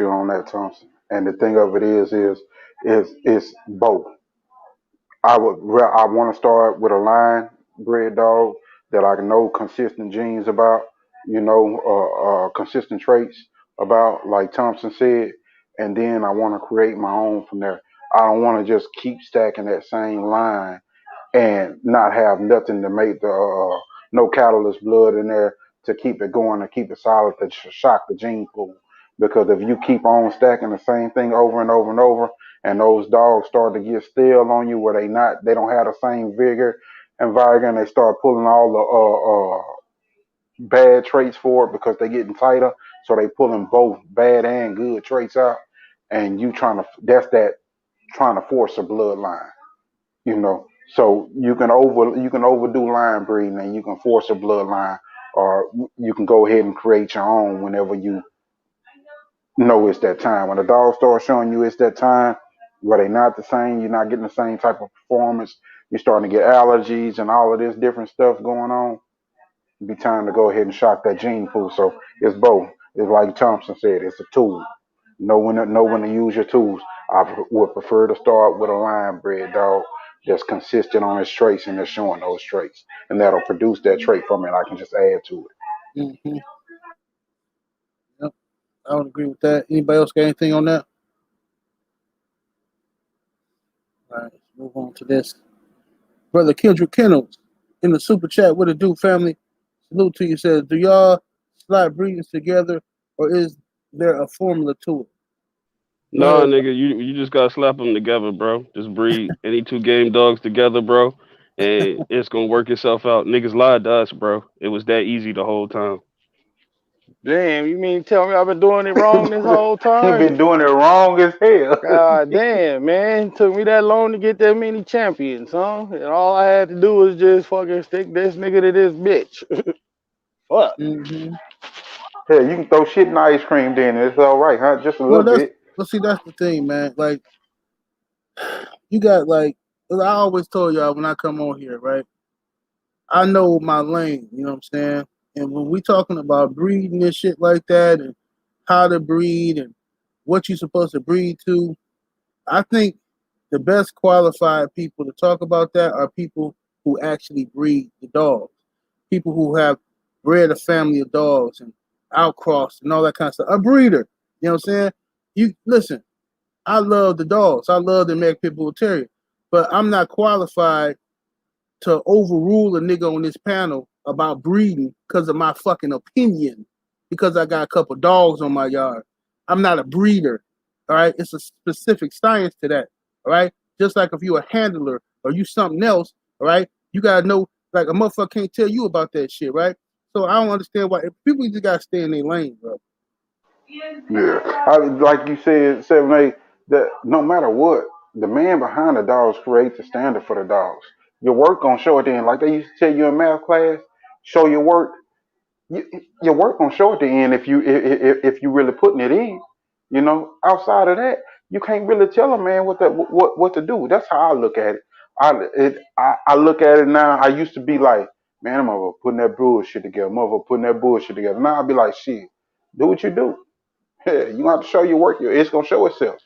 you on that, Thompson. And the thing of it is both. I want to start with a line bred dog that I know consistent genes about, consistent traits about, like Thompson said, and then I want to create my own from there. I don't want to just keep stacking that same line and not have nothing to make the no catalyst blood in there to keep it going to keep it solid to shock the gene pool. Because if you keep on stacking the same thing over and over and over, and those dogs start to get stale on you, where they don't have the same vigor and vigor, and they start pulling all the bad traits for it because they're getting tighter, so they pulling both bad and good traits out, and you trying to that's that trying to force a bloodline you know. So you can overdo line breeding and you can force a bloodline, or you can go ahead and create your own whenever you know it's that time. When the dog starts showing you it's that time, where they not the same, you're not getting the same type of performance. You're starting to get allergies and all of this different stuff going on. It'd be time to go ahead and shock that gene pool. So it's both. It's like Thompson said, it's a tool. Know when to use your tools. Would prefer to start with a line bred dog that's consistent on its traits and that's showing those traits, and that'll produce that trait for me, and I can just add to it. Mm-hmm. Yep, I would agree with that. Anybody else got anything on that? All right, let's move on to this. Brother Kendrick Kennels in the super chat. What it do, family? Salute to you. Says, do y'all slide breedings together, or is there a formula to it? Go Nah, ahead. nigga, you just gotta slap them together, bro. Just breed any two game dogs together, bro, and it's gonna work itself out. Niggas lied to us, bro. It was that easy the whole time. Damn, you mean tell me I've been doing it wrong this whole He time? been doing it wrong as hell. God damn, man. Took me that long to get that many champions, huh? And all I had to do was just fucking stick this nigga to this bitch. Fuck. Mm-hmm. Hell, you can throw shit in ice cream then, it's all right, huh? Just a Well, little that's bit. well. See, that's the thing, man. Like, you got like I always told y'all when I come on here, right? I know my lane. You know what I'm saying? And when we talking about breeding and shit like that, and how to breed and what you're supposed to breed to, I think the best qualified people to talk about that are people who actually breed the dogs, people who have bred a family of dogs and outcrossed and all that kind of stuff. A breeder, you know what I'm saying? You listen. I love the dogs. I love the American Pit Bull Terrier, but I'm not qualified to overrule a nigga on this panel about breeding because of my fucking opinion. Because I got a couple dogs on my yard. I'm not a breeder. All right. It's a specific science to that. All right. Just like if you're a handler or you something else, all right, you gotta know like a motherfucker can't tell you about that shit, right? So I don't understand why people just gotta stay in their lane, bro. Yeah, like you said, 7 8. That no matter what, the man behind the dogs creates the standard for the dogs. Your work gonna show it. Then, like they used to tell you in math class, show your work. You, your work gonna show at the end if you really putting it in. Outside of that, you can't really tell a man what to do. That's how I look at it. I look at it now. I used to be like, man, I'm over putting that bullshit together. I'm over putting that bullshit together. Now I be like, shit, do what you do. Yeah, you gonna have to show your work. It's gonna show itself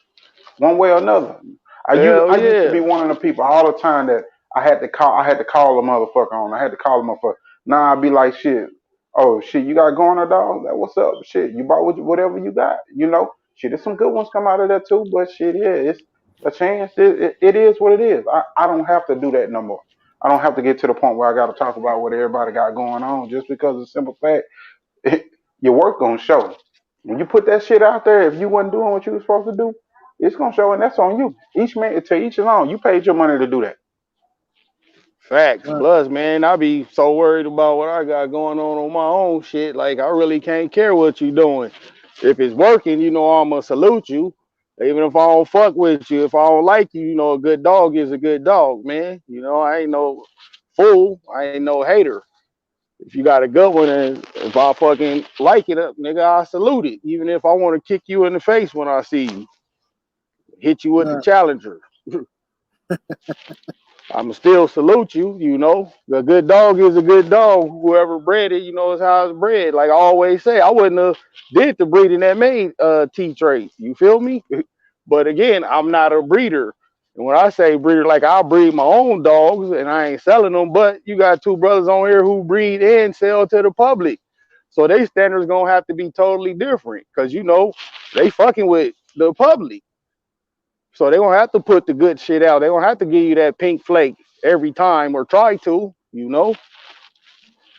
one way or another. Hell I used to be yeah. one of the people all the time that I had to call a motherfucker on. I had to call a motherfucker. Now I be like, shit. Oh shit, you got going on, dog? Like, what's up? Shit, you bought whatever you got. You know, shit, there's some good ones come out of that too. But shit, yeah, it's a chance. It is what it is. I don't have to do that no more. I don't have to get to the point where I got to talk about what everybody got going on just because of the simple fact your work gonna show. When you put that shit out there, if you wasn't doing what you was supposed to do, it's gonna show, and that's on you. Each man to each his own. You paid your money to do that. Facts. Right. Plus, man, I be so worried about what I got going on my own shit. Like, I really can't care what you doing. If it's working, I'ma salute you. Even if I don't fuck with you, if I don't like you, a good dog is a good dog, man. I ain't no fool. I ain't no hater. If you got a good one, and if I fucking like it, nigga, I salute it. Even if I want to kick you in the face when I see you, hit you with the Right. challenger. I'ma still salute you, A good dog is a good dog. Whoever bred it, is how it's bred. Like I always say, I wouldn't have did the breeding that made T traits. You feel me? But again, I'm not a breeder. And when I say breeder, like I breed my own dogs and I ain't selling them, but you got two brothers on here who breed and sell to the public. So their standards gonna have to be totally different. Cause they fucking with the public. So they're gonna have to put the good shit out. They're gonna have to give you that pink flake every time or try to.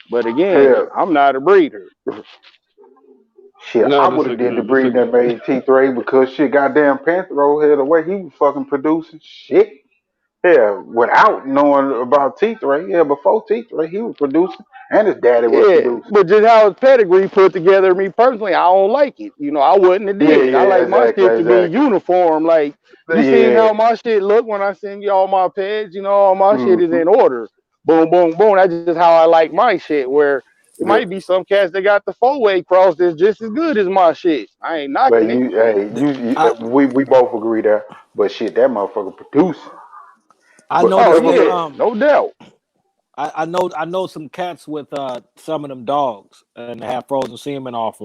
But again, Hell, I'm not a breeder. shit, I No, would have did the breeding that made T3 because shit, goddamn Panthro here the way he was fucking producing shit. Yeah, without knowing about T3, yeah, before T3 he was producing and his daddy was Yeah, producing. but just how his pedigree put together, me personally, I don't like it. I wouldn't have Yeah, did. I yeah, like my exactly, shit to be exactly. uniform. Like you seen Yeah. how my shit look when I send you all my peds. All my shit is Mm-hmm. in order. Boom, boom, boom. That's just how I like my shit. Where it Yeah. might be some cats that got the 4-way cross that's just as good as my shit. I ain't But knocking it. you, hey, I we both agree there. But shit, that motherfucker producing. I But Oh noticed go too. ahead. yeah, no doubt. I know some cats with some of them dogs and they have frozen semen off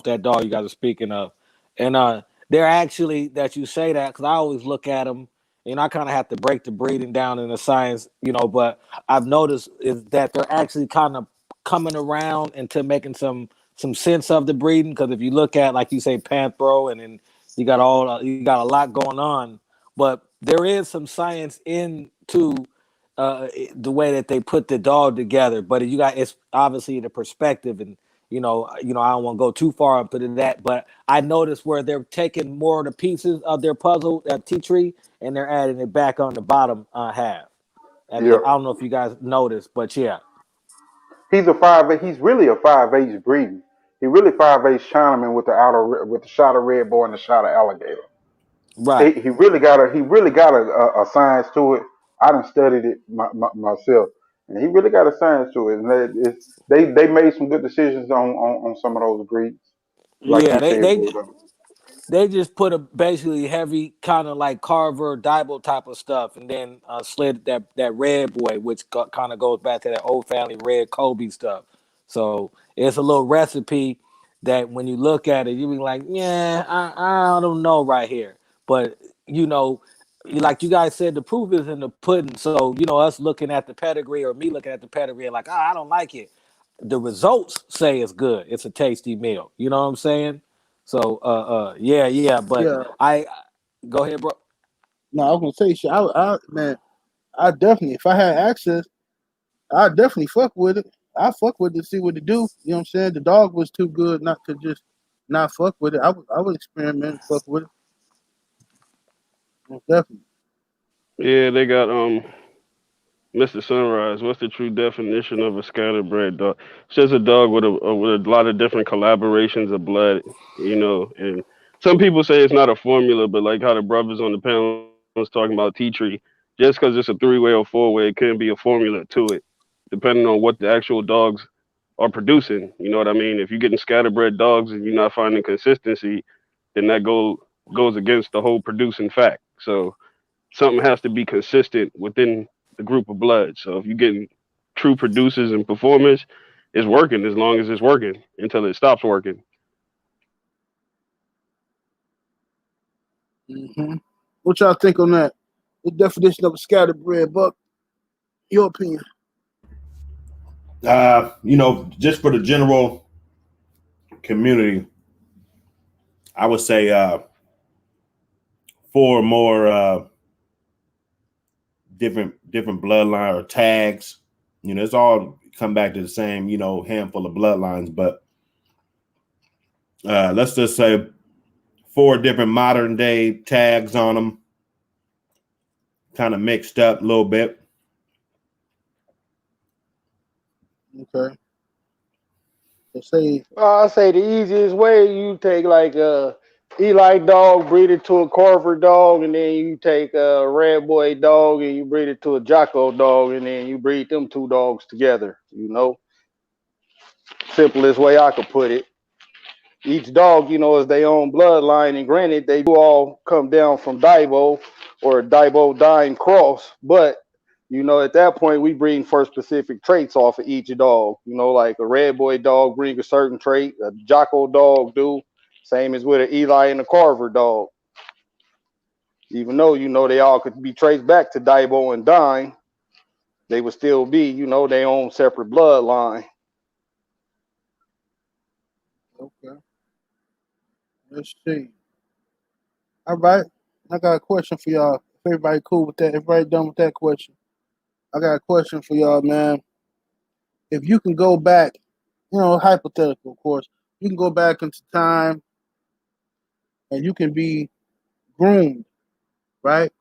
that dog you guys are speaking of, and they're actually that you say that because I always look at them. I kind of have to break the breeding down in the science, but I've noticed is that they're actually kind of coming around into making some sense of the breeding because if you look at like you say Panthro and then you got a lot going on, but there is some science into the way that they put the dog together. But it's obviously the perspective, and I don't want to go too far up into that. But I noticed where they're taking more of the pieces of their puzzle, that tea tree, and they're adding it back on the bottom half. Yeah. I don't know if you guys noticed, but yeah, He's a 5'8". He's really a 5'8" breeding. He really 5'8" Chinaman with the shot of red boy and the shot of alligator. right. He really got a science to it. I done studied it myself, and he really got a science to it. And they made some good decisions on some of those breeds, like Yeah, you they said, they Bulldog. They just put a basically heavy kind of like Carver Dibble type of stuff, and then slid that red boy, which kind of goes back to that old family red Kobe stuff. So it's a little recipe that when you look at it, you be like, yeah, I don't know right here. But you know, like you guys said, the proof is in the pudding. So us looking at the pedigree or me looking at the pedigree, like, I don't like it. The results say it's good. It's a tasty meal. You know what I'm saying? So yeah, but Yeah. I go ahead, bro. No, I was gonna say shit. Man, I definitely, if I had access, I definitely fuck with it. I fuck with it to see what it do. You know what I'm saying? The dog was too good not to just not fuck with it. I would experiment and fuck with it. Most definitely. Yeah, they got Mr. Sunrise. What's the true definition of a scatterbred dog? It's just a dog with a lot of different collaborations of blood, And some people say it's not a formula, but like how the brothers on the panel was talking about tea tree, just because it's a 3-way or 4-way, it couldn't be a formula to it, depending on what the actual dogs are producing. You know what I mean? If you're getting scatterbred dogs and you're not finding consistency, then that goes against the whole producing fact. So something has to be consistent within the group of blood. So if you're getting true producers and performers, it's working as long as it's working until it stops working. Hmm. What y'all think on that? The definition of a scatterbred buck. Your opinion? Just for the general community, I would say 4 more different bloodline or tags. It's all come back to the same, handful of bloodlines, but let's just say 4 different modern day tags on them, kind of mixed up a little bit. Okay. So say I say the easiest way, you take like a Eli dog, breed it to a Carver dog, and then you take a Red Boy dog and you breed it to a Jocko dog, and then you breed them 2 dogs together. Simplest way I could put it. Each dog, is their own bloodline, and granted, they do all come down from Daibo or a Daibo Dine cross, but at that point, we bring for specific traits off of each dog. Like a Red Boy dog bring a certain trait, a Jocko dog do. Same as with an Eli and a Carver dog. Even though, they all could be traced back to Daibo and Dine, they would still be, their own separate bloodline. okay. Let's see. All right. I got a question for y'all. If everybody cool with that, everybody done with that question. I got a question for y'all, man. If you can go back, hypothetical, of course, you can go back into time and you can be groomed, right?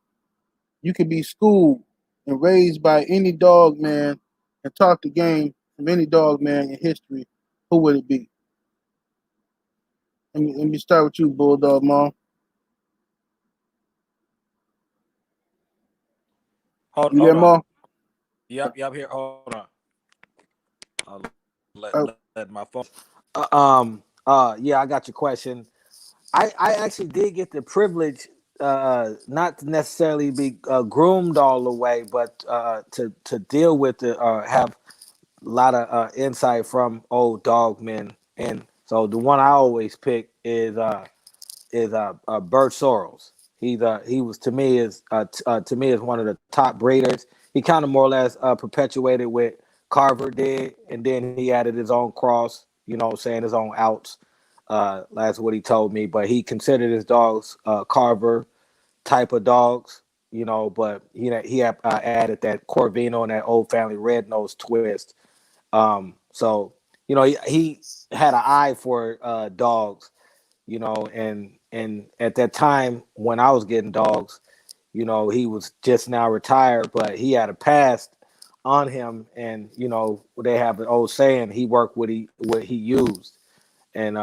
You can be schooled and raised by any dog man and taught the game from any dog man in history. Who would it be? Let me start with you, Bulldog Mom. Hold, You there, hold on. Mom? Yep, here. Hold on. I'll Oh, let my phone. Yeah, I got your question. I actually did get the privilege, not to necessarily be groomed all the way, but to deal with it, have a lot of insight from old dog men. And so the one I always pick is Bert Sorrells. He was to me is one of the top breeders. He kind of more or less perpetuated what Carver did, and then he added his own cross. Saying his own outs. That's what he told me. But he considered his dogs Carver type of dogs. But he had added that Corvino and that old family red nose twist. So he had an eye for dogs. And at that time when I was getting dogs, he was just now retired, but he had a past on him, and they have an old saying: he worked what he used. And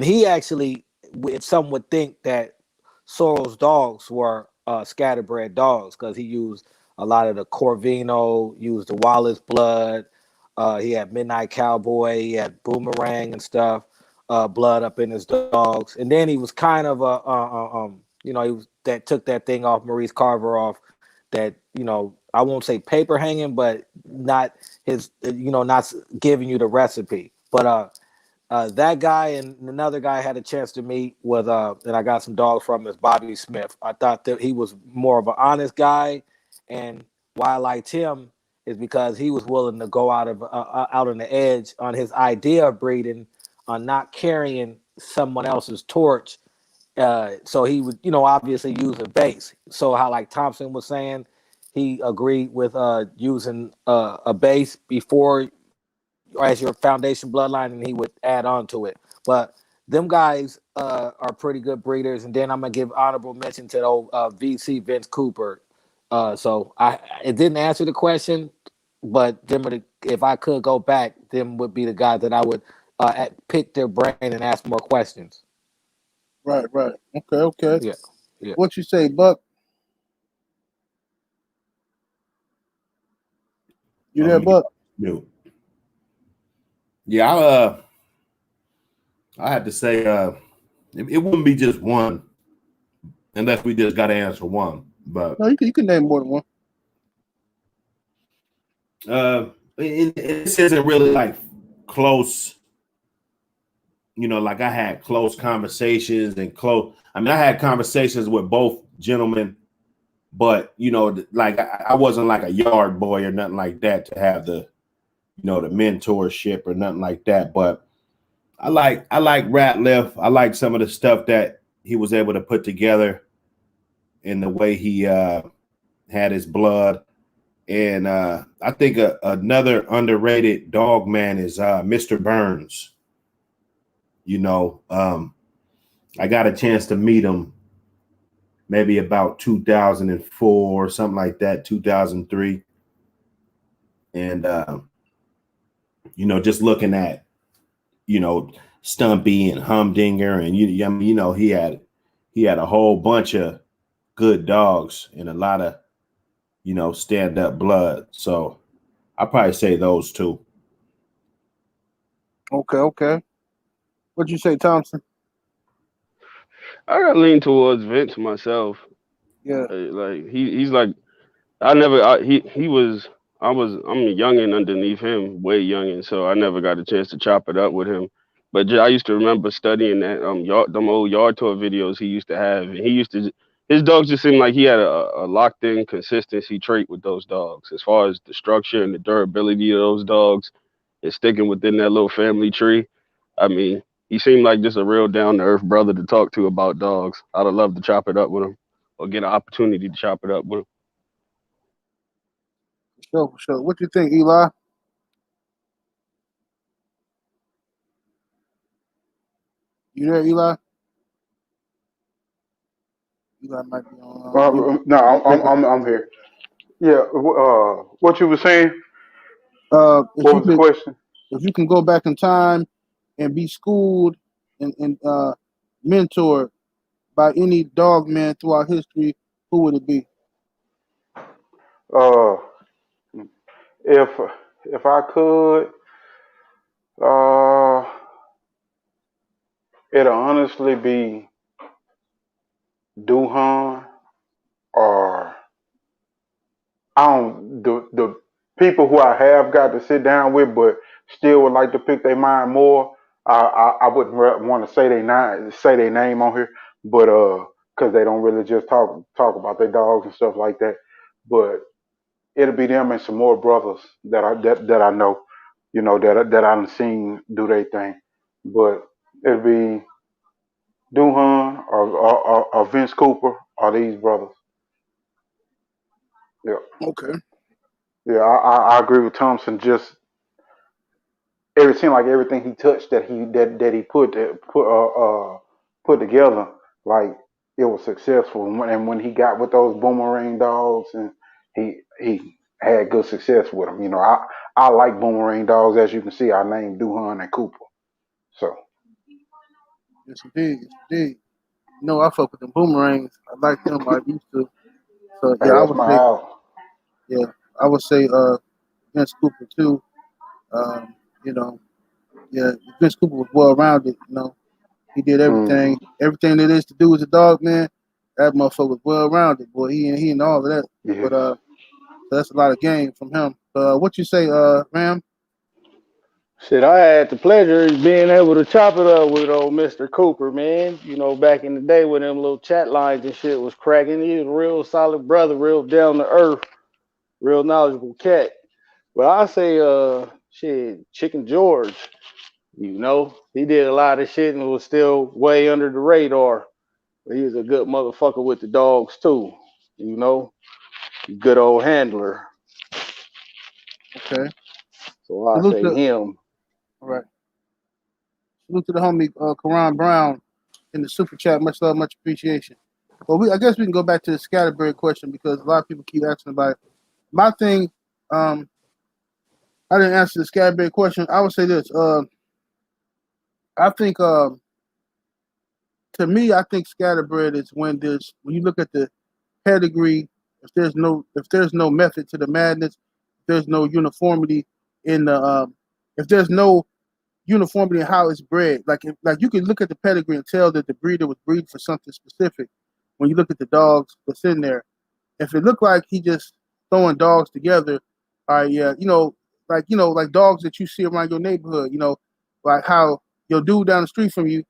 he actually, if some would think that Sorrells dogs were scatterbred dogs, because he used a lot of the Corvino, used the Wallace blood. He had Midnight Cowboy, he had Boomerang and stuff, blood up in his dogs. And then he was kind of he was that took that thing off Maurice Carver off that, I won't say paper hanging, but not his, not giving you the recipe. But that guy and another guy I had a chance to meet with, and I got some dogs from, is Bobby Smith. I thought that he was more of an honest guy, and why I liked him is because he was willing to go out on the edge on his idea of breeding, on not carrying someone else's torch. So he would, obviously use a base. So how, like Thompson was saying, he agreed with using a base before as your foundation bloodline, and he would add on to it. But them guys are pretty good breeders. And then I'm gonna give honorable mention to the old VC Vince Cooper. So it didn't answer the question, but if I could go back, them would be the guys that I would pick their brain and ask more questions. right. Okay. Yeah. What you say, Buck? You there, Buck? No. Yeah, I had to say it wouldn't be just one, unless we just got to answer one. But No, you can name more than one. this isn't really like close. Like I had close conversations and close. I mean, I had conversations with both gentlemen, but like I wasn't like a yard boy or nothing like that to have the the mentorship or nothing like that. But I like Ratliff. I like some of the stuff that he was able to put together in the way he had his blood. And I think another underrated dog man is Mr. Burns. I got a chance to meet him maybe about 2004 or something like that, 2003. And, just looking at, Stumpy and Humdinger, and he had a whole bunch of good dogs and a lot of, stand up blood. So I'll probably say those two. Okay. What'd you say, Thompson? I got lean towards Vince myself. Yeah. Like he's like I never he was I'm a youngin underneath him, way youngin, so I never got a chance to chop it up with him. But I used to remember studying that them old yard tour videos he used to have, and he used to his dogs just seemed like he had a locked in consistency trait with those dogs as far as the structure and the durability of those dogs and sticking within that little family tree. I mean, he seemed like just a real down to earth brother to talk to about dogs. I'd have loved to chop it up with him or get an opportunity to chop it up with him. For sure. What you think, Eli? You there, Eli? Eli might be on. No, I'm here. Yeah. What you were saying? If What you was the could, question? if you can go back in time and be schooled and mentored by any dog man throughout history, who would it be? Uh, if I could, uh, it'll honestly be Duhan or I don't the people who I have got to sit down with, but still would like to pick their mind more. I wouldn't want to say their name on here, but because they don't really just talk about their dogs and stuff like that. But it'll be them and some more brothers that I know, that I've seen do their thing. But it'll be Duhan or Vince Cooper or these brothers. Yeah, Okay. yeah, I agree with Thompson. Just it seemed like everything he touched that he put together, like it was successful. And when he got with those boomerang dogs, and he had good success with them. I like boomerang dogs, as you can see. I named Duhan and Cooper. So Yes, indeed. Yes, indeed. No, I fuck with the boomerangs. I like them. I used to. So hey, that's my house. yeah, I would say Vince Cooper too. Um, you know, yeah, Vince Cooper was well rounded. He did Hmm. everything there is to do as a dog man. That motherfucker was well rounded, boy. He and all of that. But Yes. so that's a lot of game from him. What you say, Ram? Shit, I had the pleasure of being able to chop it up with old Mr. Cooper, man. Back in the day when them little chat lines and shit was cracking, he was a real solid brother, real down to earth, real knowledgeable cat. But I say, shit, Chicken George, he did a lot of shit and was still way under the radar. But he was a good motherfucker with the dogs too, you know, good old handler. Okay. So I Salute say to him. all right. Salute to the homie Karan Brown in the super chat. Much love, much appreciation. Well, I guess we can go back to the Scatterberry question because a lot of people keep asking about it. My thing, um, I didn't answer the Scatterberry question. I would say this. I think, to me, I think scatterbred is when you look at the pedigree. If there's no method to the madness, if there's no uniformity in if there's no uniformity in how it's bred. Like you can look at the pedigree and tell that the breeder was breeding for something specific. When you look at the dogs that's in there, if it looked like he just throwing dogs together, all right, yeah, like dogs that you see around your neighborhood, like how your dude down the street from you,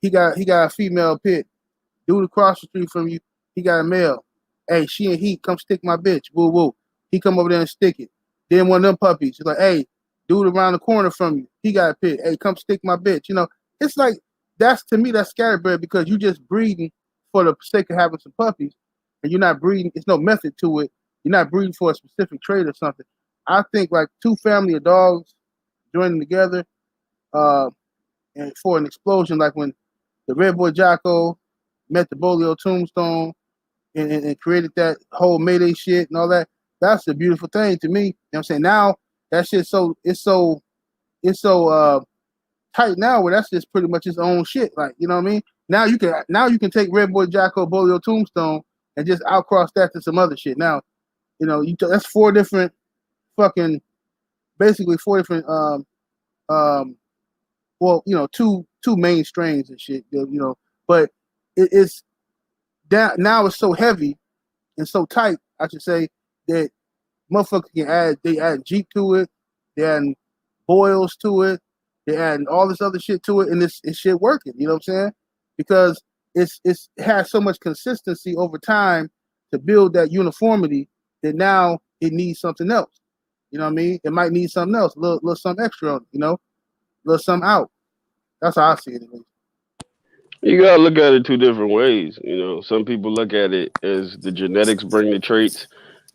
he got a female pit. Dude across the street from you, he got a male. Hey, she and he come stick my bitch. Woo woo. He come over there and stick it. Then one of them puppies, he's like, hey, Dude around the corner from you, he got a pit. Hey, come stick my bitch. It's like that's to me that's scatterbred because you just breeding for the sake of having some puppies, and you're not breeding. It's no method to it. You're not breeding for a specific trait or something. I think like two family of dogs joining together, uh, and for an explosion, like when the Red Boy Jocko met the Bolio Tombstone and created that whole Mayday shit and all that. That's a beautiful thing to me. You know what I'm saying? Now that shit it's so tight now where that's just pretty much its own shit. Like, you know what I mean? Now you can take Red Boy Jocko Bolio Tombstone and just outcross that to some other shit. Now, that's four different fucking basically four different um well, two main strains and shit, but it's down now it's so heavy and so tight, I should say, that motherfuckers they add Jeep to it, they add boils to it, they add all this other shit to it, and it's shit working, you know what I'm saying? Because it has so much consistency over time to build that uniformity that now it needs something else. You know what I mean? It might need something else, little something extra on it, little something out. That's how I see it. At least. You gotta look at it two different ways. Some people look at it as the genetics bring the traits.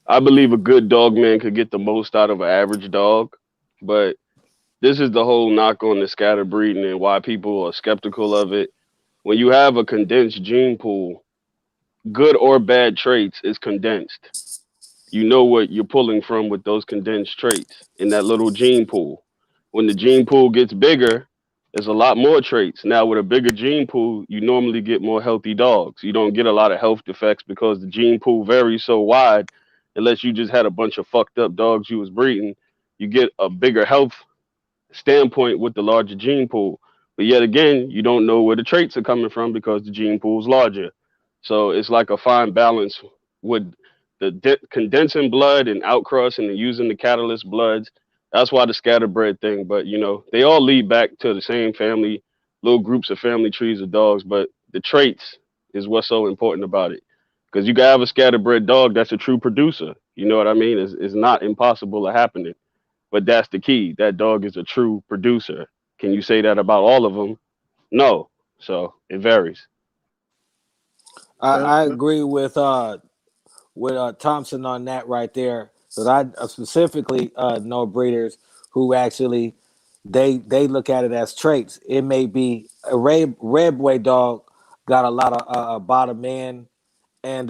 I believe a good dog man could get the most out of an average dog, but this is the whole knock on the scatter breeding and why people are skeptical of it. When you have a condensed gene pool, good or bad traits is condensed. You know what you're pulling from with those condensed traits in that little gene pool. When the gene pool gets bigger, there's a lot more traits. Now, with a bigger gene pool, you normally get more healthy dogs. You don't get a lot of health defects because the gene pool varies so wide. Unless you just had a bunch of fucked up dogs you was breeding, you get a bigger health standpoint with the larger gene pool. But yet again, you don't know where the traits are coming from because the gene pool is larger. So it's like a fine balance with the condensing blood and outcrossing and using the catalyst bloods. That's why the scatterbred thing. But they all lead back to the same family, little groups of family trees of dogs. But the traits is what's so important about it. Because you can have a scatterbred dog that's a true producer. You know what I mean? It's not impossible to happen. But that's the key. That dog is a true producer. Can you say that about all of them? No. So it varies. I agree with Thompson on that right there. Because I specifically know breeders who actually they look at it as traits. It may be a red boy dog got a lot of bottom end, and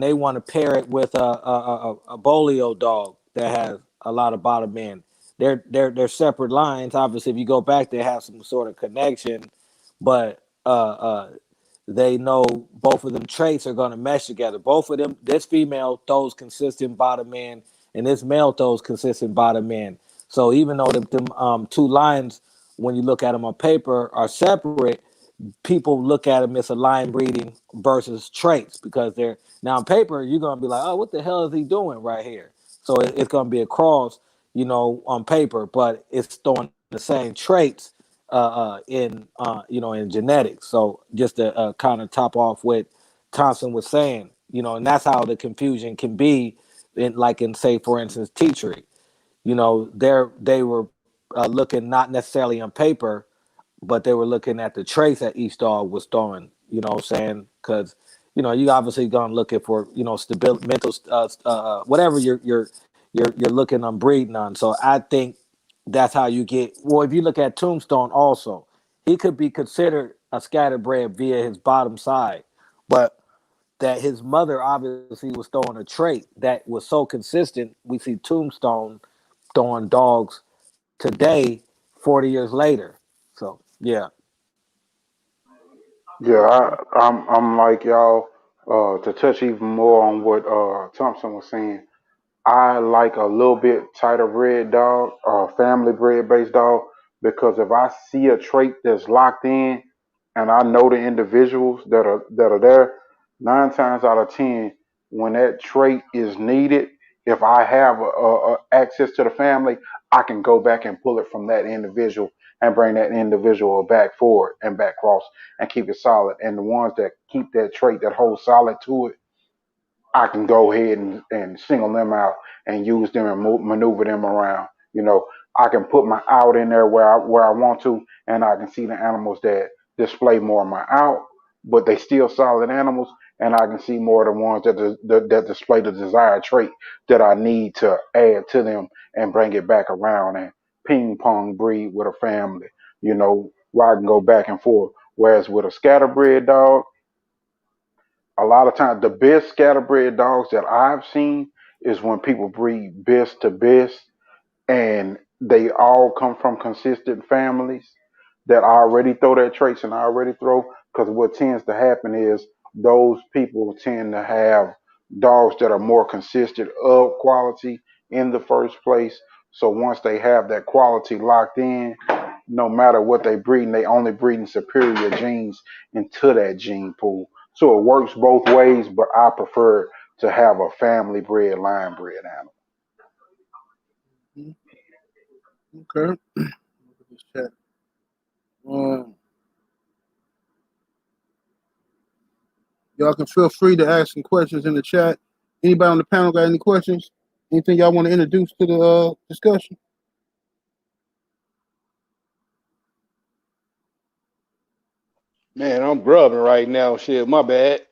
they want to pair it with a bolio dog that has a lot of bottom end. They're separate lines. Obviously, if you go back, they have some sort of connection, but they know both of them traits are going to mesh together. Both of them, this female throws consistent bottom end, and this male throws consistent bottom end. So even though them two lines, when you look at them on paper, are separate, people look at them as a line breeding versus traits because they're now on paper. You're gonna be like, oh, what the hell is he doing right here? So it's gonna be a cross, on paper, but it's throwing the same traits in genetics. So just to kind of top off what Thompson was saying, and that's how the confusion can be in say for instance teachery. They were looking not necessarily on paper, but they were looking at the traits that each dog was throwing. You know what I'm saying? Because you obviously gonna looking for stability, mental, whatever you're looking on breeding on. So I think that's how you get. Well, if you look at Tombstone, also he could be considered a scatterbred via his bottom side, but that his mother obviously was throwing a trait that was so consistent. We see Tombstone throwing dogs today, 40 years later. So yeah. Yeah, I'm like y'all. To touch even more on what Thompson was saying, I like a little bit tighter bred dog, family bred based dog, because if I see a trait that's locked in, and I know the individuals that are there, 9 times out of 10, when that trait is needed, if I have access to the family, I can go back and pull it from that individual and bring that individual back forward and back cross and keep it solid. And the ones that keep that trait that hold solid to it, I can go ahead and single them out and use them and maneuver them around. I can put my out in there where I want to, and I can see the animals that display more of my out, but they still solid animals, and I can see more of the ones that display the desired trait that I need to add to them and bring it back around and ping pong breed with a family, where I can go back and forth. Whereas with a scatterbred dog, a lot of times the best scatterbred dogs that I've seen is when people breed best to best and they all come from consistent families that already throw their traits and already throw. Because what tends to happen is those people tend to have dogs that are more consistent of quality in the first place. So once they have that quality locked in, no matter what they breeding, they only breeding superior genes into that gene pool. So it works both ways, but I prefer to have a family bred, line bred animal. Mhm. Okay. Look at this chat. Um, y'all can feel free to ask some questions in the chat. Anybody on the panel got any questions? Anything y'all want to introduce to the discussion? Man, I'm grubbing right now. Shit, my bad.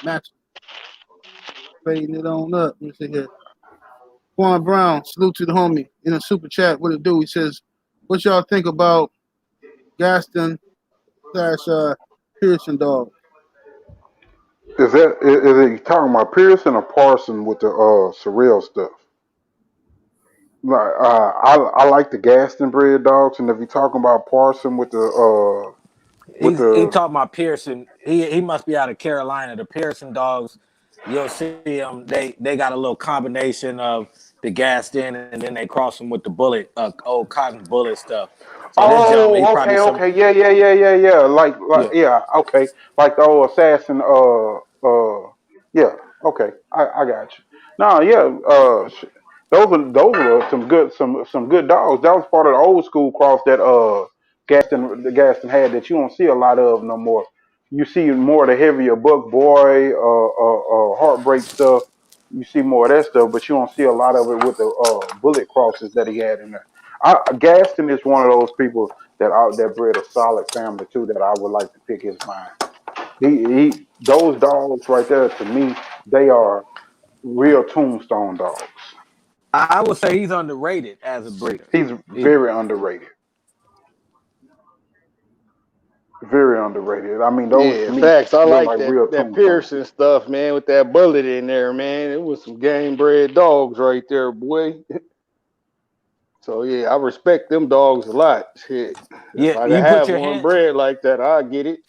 Max fading it on up. Let me see here. Quan Brown, salute to the homie in a super chat. What it do? He says, "What y'all think about Gaston slash Pearson dog?" Is it talking about Pearson or Parson with the surreal stuff? Like I like the Gaston bred dogs, and if you're talking about Parson with He the talking about Pearson. He must be out of Carolina. The Pearson dogs, you'll see them. They got a little combination of the Gaston, and then they cross them with the bullet, old cotton bullet stuff. So this gentleman, he Oh, probably okay, some okay, yeah. Like yeah. yeah, okay. Like the old assassin. Yeah, okay. I got you. No, yeah. Those were some good dogs. That was part of the old school cross that Gaston had that you don't see a lot of no more. You see more of the heavier buck boy, heartbreak stuff. You see more of that stuff, but you don't see a lot of it with the bullet crosses that he had in there. Gaston is one of those people that bred a solid family too. That I would like to pick his mind. Those dogs right there to me, they are real tombstone dogs. I would say he's underrated as a breeder. He's very underrated. Very underrated. I mean, those to Yeah, me facts. I look like like that real that tombstones. Pearson stuff, man, with that bullet in there, man. It was some game bred dogs right there, boy. So yeah, I respect them dogs a lot. Shit. If Yeah, I could you put have your one hand. bred like that, I'd get it.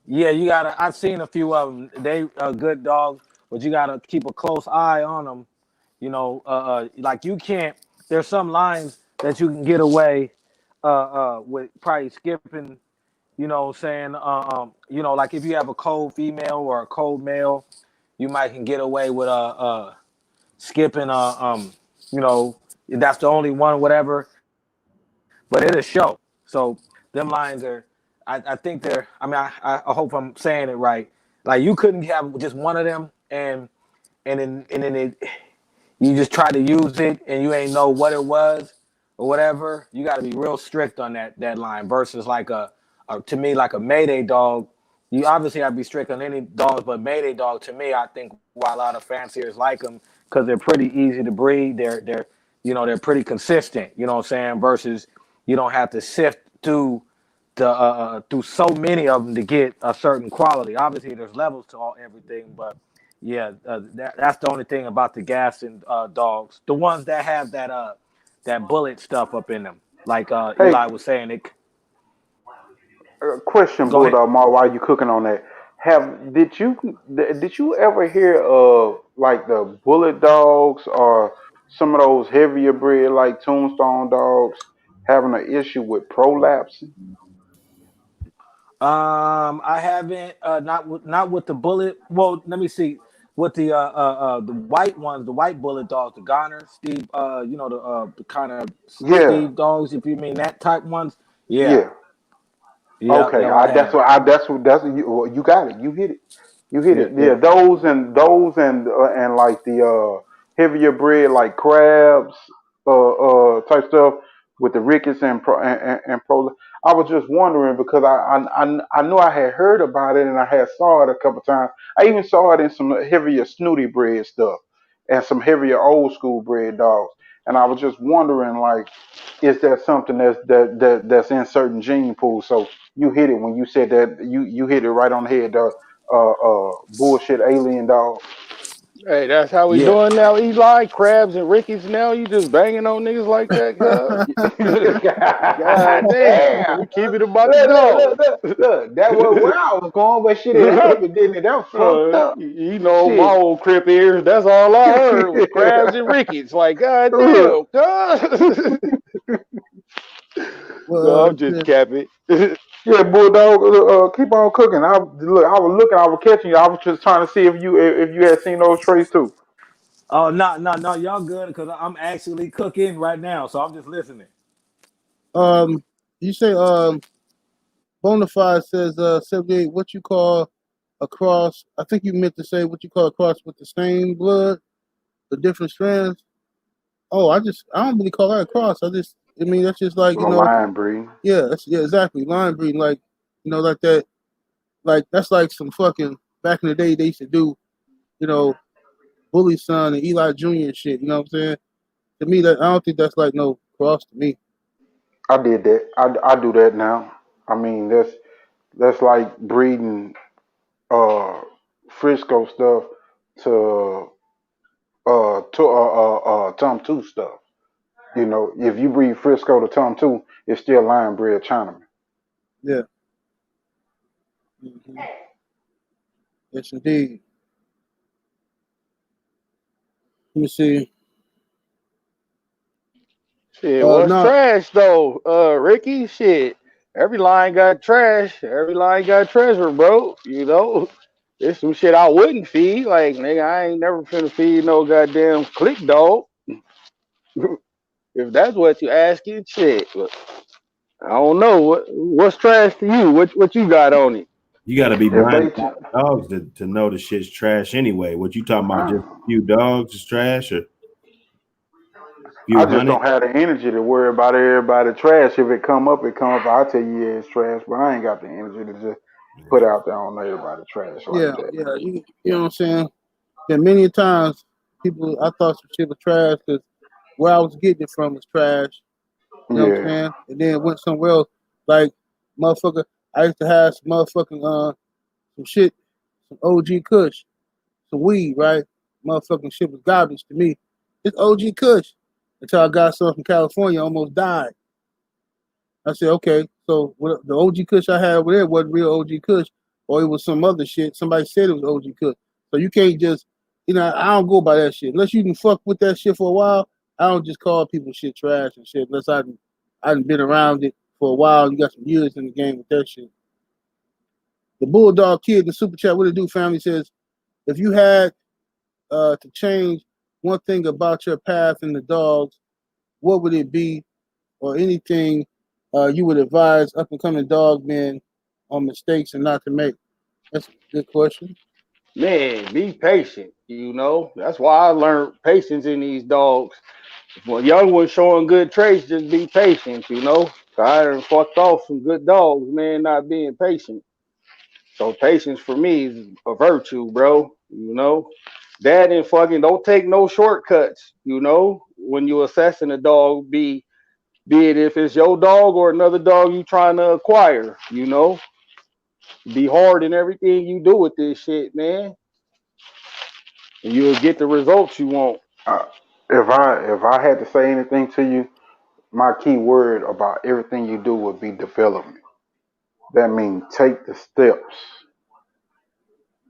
Yeah, you gotta. I've seen a few of them. They are good dogs, but you gotta keep a close eye on them. Like you can't. There's some lines that you can get away with probably skipping. You know, what I'm saying, like if you have a cold female or a cold male, you might can get away with skipping. That's the only one, whatever. But it'll show. So them lines are. I think they're. I mean, I hope I'm saying it right. Like you couldn't have just one of them, and then you just try to use it and you ain't know what it was or whatever, you got to be real strict on that line versus like a to me like a Mayday dog. You obviously have to be strict on any dogs, but Mayday dog to me, I think why a lot of fanciers like them because they're pretty easy to breed. They're pretty consistent. You know what I'm saying? Versus you don't have to sift through so many of them to get a certain quality. Obviously, there's levels to everything, but yeah, that's the only thing about the gas and dogs. The ones that have that bullet stuff up in them, like Hey, Eli was saying. It. question, Go ahead. Bulldog, Ma, while you cooking on that, did you ever hear of like the bullet dogs or some of those heavier breed like tombstone dogs having an issue with prolapsing? I haven't not with the bullet. Well, let me see. With the white ones, the white bullet dogs, the Goner, Steve, the kind of Yeah, Steve dogs, if you mean that type ones. Yeah, yeah. yeah, Okay, yeah. I have. you got it. You hit it. You hit Yeah, it. Yeah, yeah. those and like the heavier breed like crabs, type stuff with the rickets and pro. I was just wondering because I knew I had heard about it and I had saw it a couple times. I even saw it in some heavier snooty breed stuff and some heavier old school breed dogs. And I was just wondering, like, is that something that's in certain gene pools? So you hit it when you said that you hit it right on the head. Bullshit alien dog. Hey, that's how we Yeah. doing now, Eli. Crabs and Rickies now. You just banging on niggas like that, cuz? God damn. Damn. We keep it about the Look, look, look, dog. look, look. That was where I was going, but shit, it happened, didn't it? That was fucked up. You know, my Shit. old crip ears, that's all I heard was crabs and Rickies. Like, god Look. damn, cuz. No, Well, I'm just capping. Yeah, Bulldog, keep on cooking. I was looking, I was catching you. I was just trying to see if you had seen those trays too. Oh no, y'all good because I'm actually cooking right now, so I'm just listening. you say Bonafide says 78. What you call a cross? I think you meant to say what you call a cross with the same blood, the different strands. Oh, I don't really call that a cross. I mean that's just like A lion breed. yeah, exactly. Line breeding, like like that, like that's like some fucking back in the day they used to do, you know, Bully Son and Eli Jr. and shit. You know what I'm saying? To me, that I don't think that's like no cross to me. I did that. I do that now. I mean, that's like breeding uh Frisco stuff to Tom Two stuff. You know, if you breed Frisco to Tom Two, it's still lion bred Chinaman. Yeah. Hmm. Yes, indeed. Let me see. Shit, what's No. trash though? Ricky, shit. Every line got trash. Every line got treasure, bro. You know? There's some shit I wouldn't feed. Like, nigga, I ain't never finna feed no goddamn click dog. If that's what you asking, shit. But I don't know. What's trash to you? What you got on it? You got to be If behind they, a lot of dogs to know the shit's trash anyway. What you talking about? uh, Just a few dogs is trash, or a I few just hundred? don't have the energy to worry about everybody trash. If it come up, it come up. I'll tell you, yeah, it's trash, but I ain't got the energy to just put out there on everybody trash like Yeah, that. yeah. You know what I'm saying? Yeah, many times people I thought some shit was trash because where I was getting it from was trash. You know what I'm Yeah. saying? And then it went somewhere else. Like motherfucker, I used to have some motherfucking some shit, some OG Kush, some weed, right? Motherfucking shit was garbage to me. It's OG Kush. Until I got some from California, almost died. I said, okay, so what, the OG Kush I had over there wasn't real OG Kush, or it was some other shit. Somebody said it was OG Kush. So you can't just, I don't go by that shit. Unless you can fuck with that shit for a while, I don't just call people shit trash and shit unless I done been around it for a while. You got some years in the game with that shit. The Bulldog kid in the super chat, what it do, family, says, if you had to change one thing about your path in the dogs, what would it be, or anything you would advise up and coming dog men on mistakes and not to make? That's a good question. Man, be patient. You know, that's why I learned patience in these dogs. When young ones showing good traits, just be patient. You know, I done fucked off some good dogs, man, not being patient. So patience for me is a virtue, bro. You know, that and fucking don't take no shortcuts. You know, when you assessing a dog, be it if it's your dog or another dog you trying to acquire. You know, be hard in everything you do with this shit, man, and you'll get the results you want. Uh, if I had to say anything to you, my key word about everything you do would be development. That means take the steps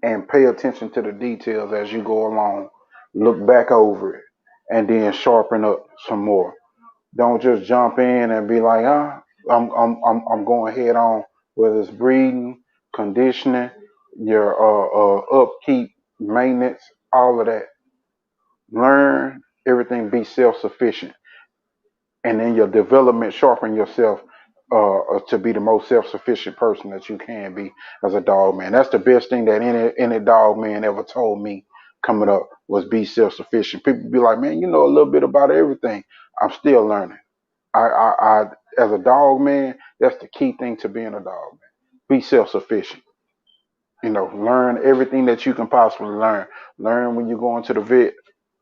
and pay attention to the details as you go along. Look back over it and then sharpen up some more. Don't just jump in and be like, I'm going head on. Whether it's breeding, conditioning, your upkeep, maintenance, all of that. Learn everything. Be self sufficient, and in your development, sharpen yourself to be the most self sufficient person that you can be as a dog man. That's the best thing that any dog man ever told me coming up was be self-sufficient. People be like, man, you know a little bit about everything. I'm still learning. I as a dog man, that's the key thing to being a dog man. Be self-sufficient. You know, learn everything that you can possibly learn. Learn when you go into the vet,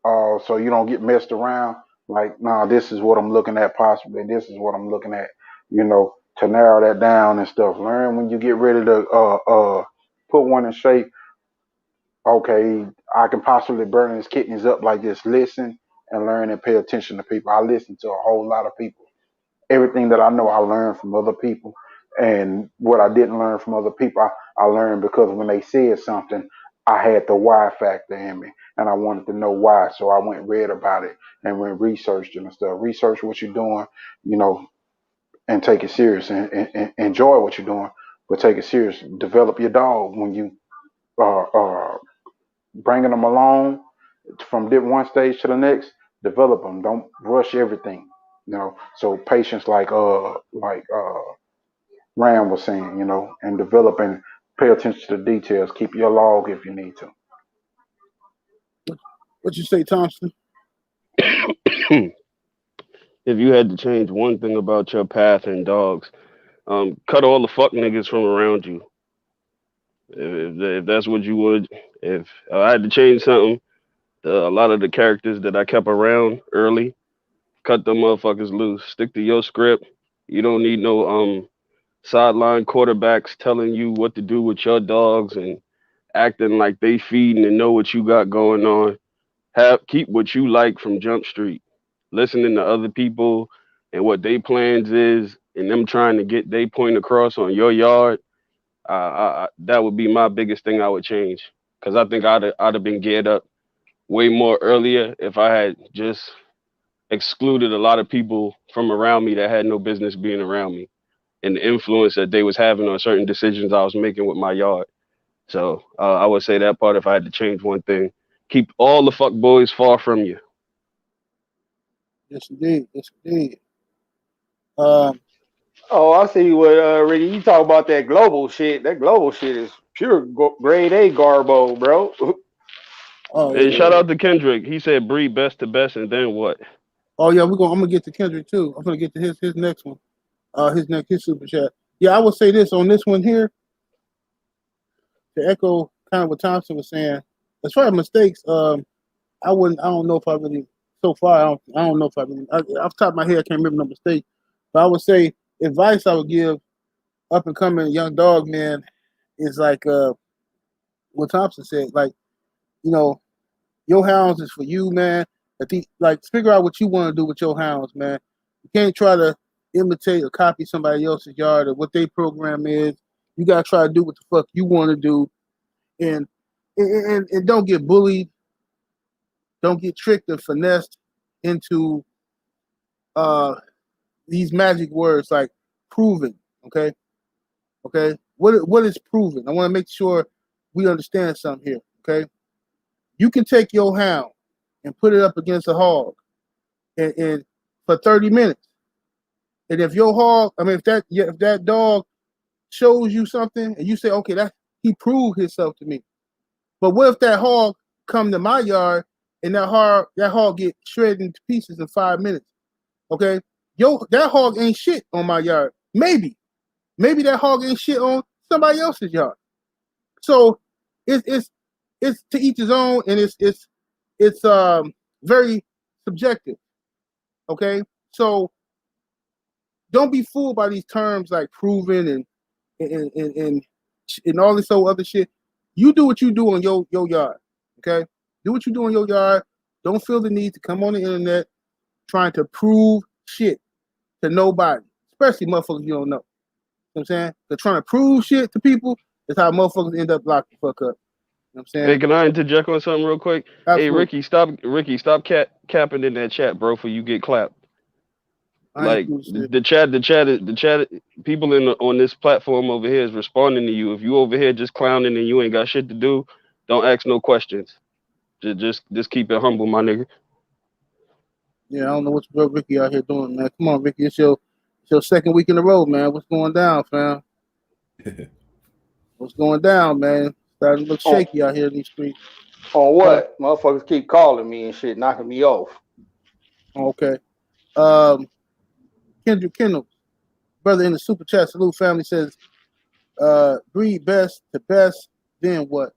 so you don't get messed around. Like, nah, this is what I'm looking at possibly. This is what I'm looking at. You know, to narrow that down and stuff. Learn when you get ready to put one in shape. Okay, I can possibly burn his kidneys up like this. Listen and learn and pay attention to people. I listen to a whole lot of people. Everything that I know, I learned from other people. And what I didn't learn from other people, I learned because when they said something, I had the why factor in me. And I wanted to know why. So I went and read about it and went researched and stuff. Research what you're doing, you know, and take it serious and enjoy what you're doing, but take it serious. Develop your dog when you bringing them along from one stage to the next. Develop them. Don't rush everything. You know, so patience, like Rand was saying, you know, and develop and pay attention to the details. Keep your log if you need to. What you say, Thompson? If you had to change one thing about your path in dogs, cut all the fuck niggas from around you. If that's what you would, if I had to change something, a lot of the characters that I kept around early, cut them motherfuckers loose. Stick to your script. You don't need no sideline quarterbacks telling you what to do with your dogs and acting like they feeding and know what you got going on. Keep what you like from Jump Street. Listening to other people and what they plans is, and them trying to get their point across on your yard. That would be my biggest thing I would change, because I think I'd have been geared up way more earlier if I had just excluded a lot of people from around me that had no business being around me, and the influence that they was having on certain decisions I was making with my yard. So I would say that part if I had to change one thing. Keep all the fuck boys far from you. Yes, indeed. Yes, indeed. Um, Oh, I see what Ricky. You talk about that global shit. That global shit is pure grade A garbo, bro. oh And yeah. shout out to Kendrick. He said breed best to best, and then what? Oh yeah. I'm gonna get to Kendrick too. I'm gonna get to his next one. His super chat. Yeah, I would say this on this one here to echo kind of what Thompson was saying. As far as mistakes, I wouldn't. I don't know if I really. So far, I don't know if I really. Off the top of my head, I can't remember no mistake. But I would say advice I would give up and coming young dog man is like what Thompson said. Like, you know, your hounds is for you, man. Like figure out what you want to do with your hounds, man. You can't try to imitate or copy somebody else's yard or what their program is. You gotta try to do what the fuck you want to do, and and don't get bullied. Don't get tricked or finessed into uh these magic words like proven. Okay, okay. What is proven? I want to make sure we understand something here. Okay, you can take your hound and put it up against a hog and for 30 minutes. And if your hog, I mean, if that dog shows you something and you say, okay, that he proved himself to me. But what if that hog come to my yard and that hog get shredded into pieces in 5 minutes? Okay, that hog ain't shit on my yard. Maybe that hog ain't shit on somebody else's yard. So it's to each his own, and it's very subjective. Okay, so don't be fooled by these terms like proven and all this other shit. You do what you do on your yard. Okay, do what you do on your yard. Don't feel the need to come on the internet trying to prove shit to nobody, especially motherfuckers you don't know. You know what I'm saying? They're trying to prove shit to people. That's how motherfuckers end up locked the fuck up. You know what I'm Hey, saying? can I interject on something real quick? Hey, Absolutely. Ricky, stop capping in that chat, bro, for you get clapped. I ain't Like cool shit. the chat, people on this platform over here is responding to you. If you over here just clowning and you ain't got shit to do, don't ask no questions. Just keep it humble, my nigga. Yeah, I don't know what Ricky out here doing, man. Come on, Ricky. It's your second week in a row, man. What's going down, fam? What's going down, man? Starting to look Oh, shaky out here in these streets. On what? Motherfuckers keep calling me and shit, knocking me off. Okay. Kendrick Kendall, brother in the super chat, salute family, says, breed best to best, then what?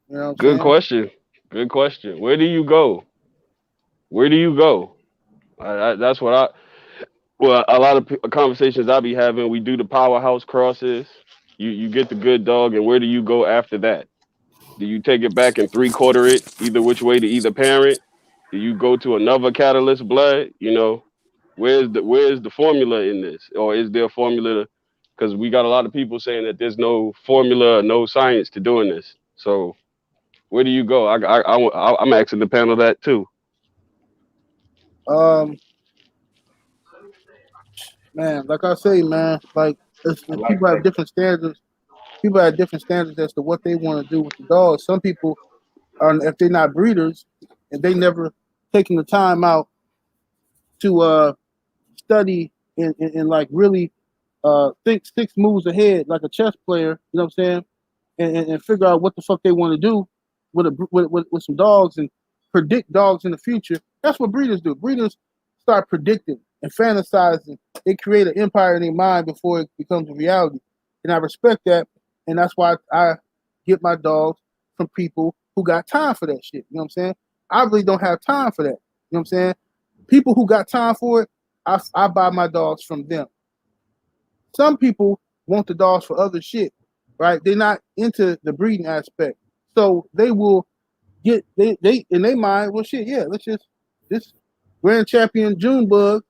You know what I'm Good saying? question. Good question. Where do you go? Where do you go? That's what I. Well, a lot of conversations I be having. We do the powerhouse crosses. You get the good dog, and where do you go after that? Do you take it back and 3/4 it either which way to either parent? Do you go to another catalyst blood? You know, where's the formula in this, or is there a formula? Because we got a lot of people saying that there's no formula, no science to doing this. So where do you go? I'm asking the panel that too. Um, man, like I say, man, like people have different standards. People have different standards as to what they want to do with the dogs. Some people are, if they're not breeders, and they never taking the time out to study and like really think 6 moves ahead, like a chess player. You know what I'm saying? And figure out what the fuck they want to do with some dogs and predict dogs in the future. That's what breeders do. Breeders start predicting and fantasizing. They create an empire in their mind before it becomes a reality. And I respect that. And that's why I get my dogs from people who got time for that shit. You know what I'm saying? I really don't have time for that. You know what I'm saying? People who got time for it, I buy my dogs from them. Some people want the dogs for other shit, right? They're not into the breeding aspect. So they will get they in their mind, well shit, yeah, let's just this grand champion Junebug,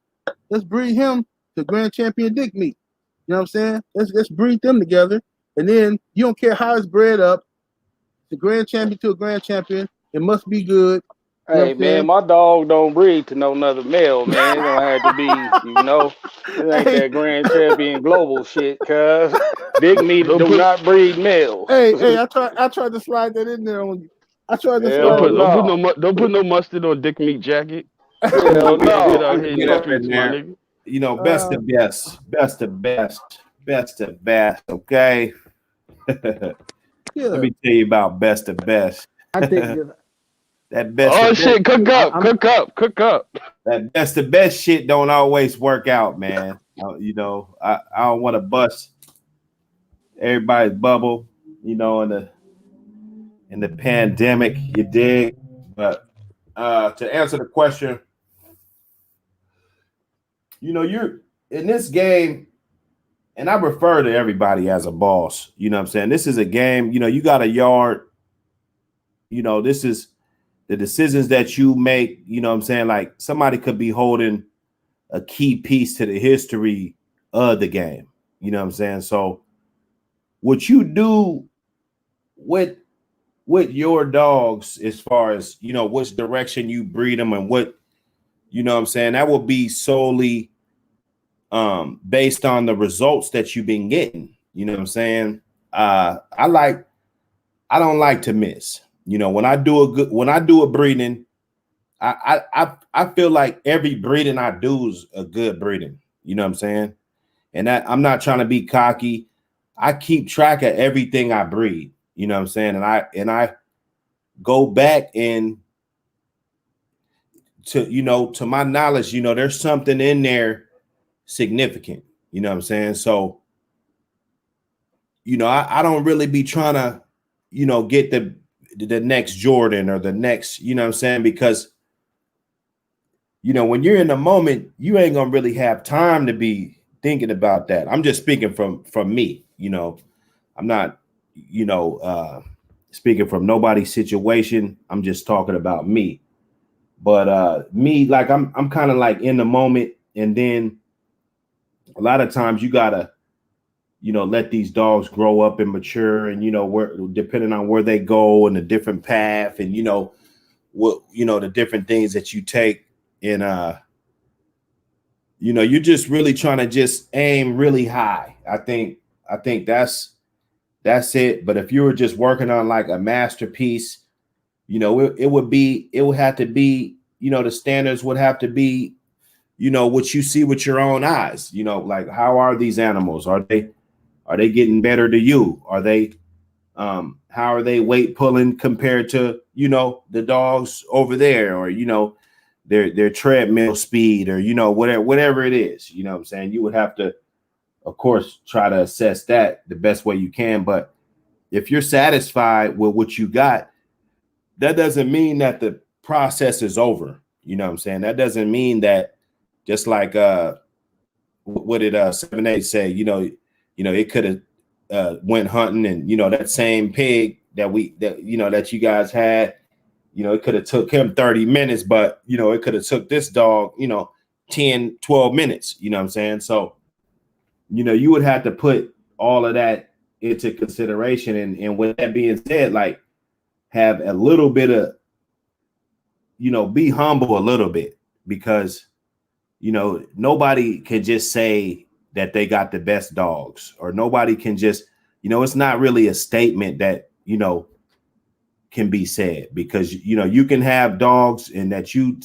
let's breed him to grand champion Dick Meat. You know what I'm saying? Let's breed them together. And then you don't care how it's bred up, the grand champion to a grand champion, it must be good. You know what Hey I'm man, saying? my dog don't breed to no another male, man. It don't have to be, it ain't Hey, that grand champion global shit, cuz Dick meat Don't do put not breed males. hey, I tried to slide that in there on you. I tried to don't slide Hell put that. don't put no. no mustard on dick meat jacket. Hell Get no. out Trying here to in get the up in streets, my there. nigga. You know, best Uh, of best, best of best, best of best. Okay. Let yeah. me tell you about best of best. I think That best Oh of best, shit! Cook up, I'm cook up, cook up. that best of best shit don't always work out, man. I don't want to bust everybody's bubble, in the pandemic, you dig? But to answer the question, you're in this game, and I refer to everybody as a boss. You know what I'm saying? This is a game, you got a yard, this is the decisions that you make, you know what I'm saying? Like somebody could be holding a key piece to the history of the game. You know what I'm saying? So what you do with your dogs as far as, which direction you breed them and what, what I'm saying, that will be solely based on the results that you've been getting. You know what I'm saying? I don't like to miss. When I do a breeding, I feel like every breeding I do is a good breeding. You know what I'm saying? And that I'm not trying to be cocky. I keep track of everything I breed. You know what I'm saying? And I go back and to my knowledge, there's something in there significant. You know what I'm saying? So, I don't really be trying to, get the next Jordan or the next, you know what I'm saying? Because when you're in the moment, you ain't gonna really have time to be thinking about that. I'm just speaking from me. I'm not, speaking from nobody's situation. I'm just talking about me. But me, like I'm kind of like in the moment, and then a lot of times you gotta, let these dogs grow up and mature, and where depending on where they go and the different path, and what the different things that you take, and you're just really trying to just aim really high. I think that's it. But if you were just working on like a masterpiece, it would have to be, the standards would have to be, what you see with your own eyes. Like how are these animals? Are they getting better to you? Are they How are they weight pulling compared to, the dogs over there, or, their treadmill speed, or, whatever it is, what I'm saying? You would have to, of course, try to assess that the best way you can. But if you're satisfied with what you got, that doesn't mean that the process is over. You know what I'm saying? That doesn't mean that, just like what did 7-8 say? It could have went hunting, and that same pig that you guys had, it could have took him 30 minutes, but it could have took this dog 10, 12 minutes. You know what I'm saying? So you would have to put all of that into consideration. And with that being said, like, have a little bit of, be humble a little bit, because, nobody can just say that they got the best dogs, or nobody can just, it's not really a statement that, can be said, because, you can have dogs and that you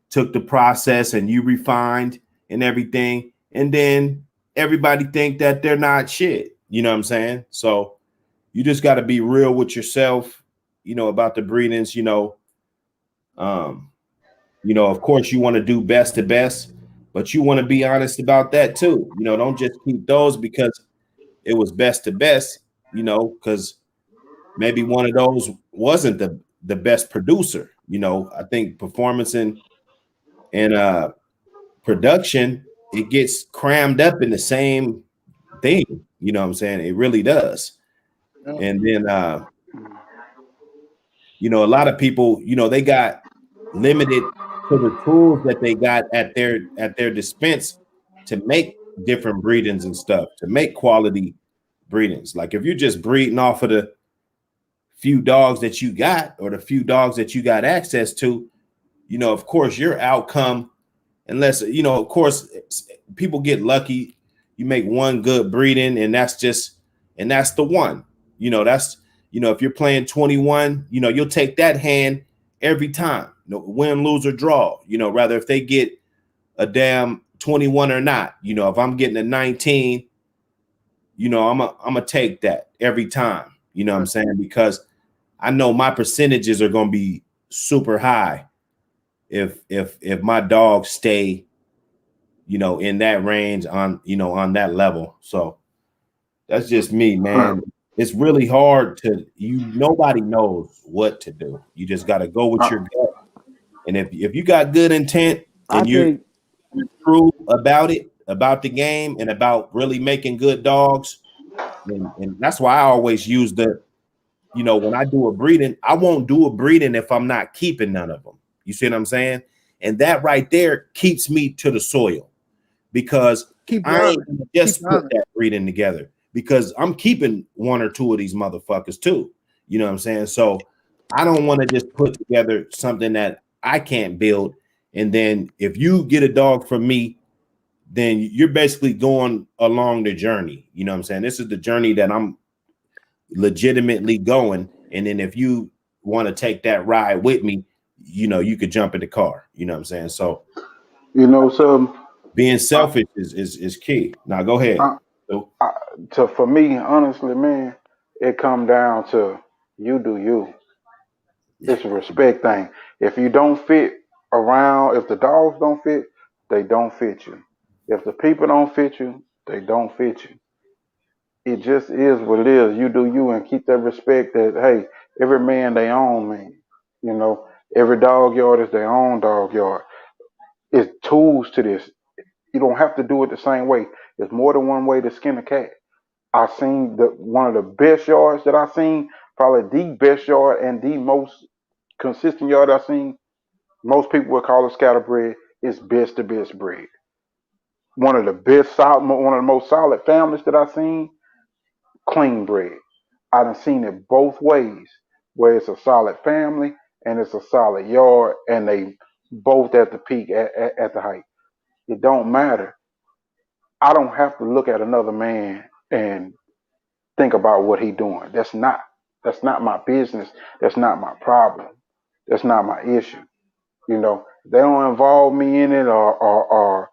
took the process and you refined and everything, and then everybody think that they're not shit. You know what I'm saying? So you just got to be real with yourself, about the breedings. Of course you want to do best to best, but you want to be honest about that too. Don't just keep those because it was best to best, because maybe one of those wasn't the best producer. I think performance and production, it gets crammed up in the same thing. You know what I'm saying? It really does. And then a lot of people, they got limited to the tools that they got at their dispense to make different breedings and stuff, to make quality breedings. Like, if you're just breeding off of the few dogs that you got, or the few dogs that you got access to, of course your outcome, unless, of course, people get lucky, you make one good breeding and that's the one. That's, if you're playing 21, you'll take that hand every time, win, lose, or draw, rather if they get a damn 21 or not. If I'm getting a 19, I'm gonna take that every time. You know what I'm saying? Because I know my percentages are going to be super high if my dogs stay, in that range, on that level. So that's just me, man. It's really hard nobody knows what to do. You just got to go with your gut. And if you got good intent and you're true about it, about the game, and about really making good dogs, and that's why I always use when I do a breeding, I won't do a breeding if I'm not keeping none of them. You see what I'm saying? And that right there keeps me to the soil, because I ain't gonna just put that breeding together, because I'm keeping one or two of these motherfuckers too. You know what I'm saying? So I don't want to just put together something that I can't build. And then if you get a dog from me, then you're basically going along the journey. You know what I'm saying? This is the journey that I'm legitimately going. And then if you want to take that ride with me, you could jump in the car. You know what I'm saying? So so being selfish is key. Now go ahead. for me, honestly, man, it come down to you do you. It's a respect thing. If you don't fit around, if the dogs don't fit, they don't fit you. If the people don't fit you, they don't fit you. It just is what it is. You do you, and keep that respect that, hey, every man they own man. Every dog yard is their own dog yard. It's tools to this. You don't have to do it the same way. There's more than one way to skin a cat. I seen one of the best yards that I seen, probably the best yard and the most consistent yard I seen. Most people would call it scatterbred. It's best to best breed. One of the one of the most solid families that I seen, clean breed. I done seen it both ways, where it's a solid family and it's a solid yard, and they both at the peak at the height. It don't matter. I don't have to look at another man and think about what he doing. That's not my business. That's not my problem. That's not my issue. They don't involve me in it, or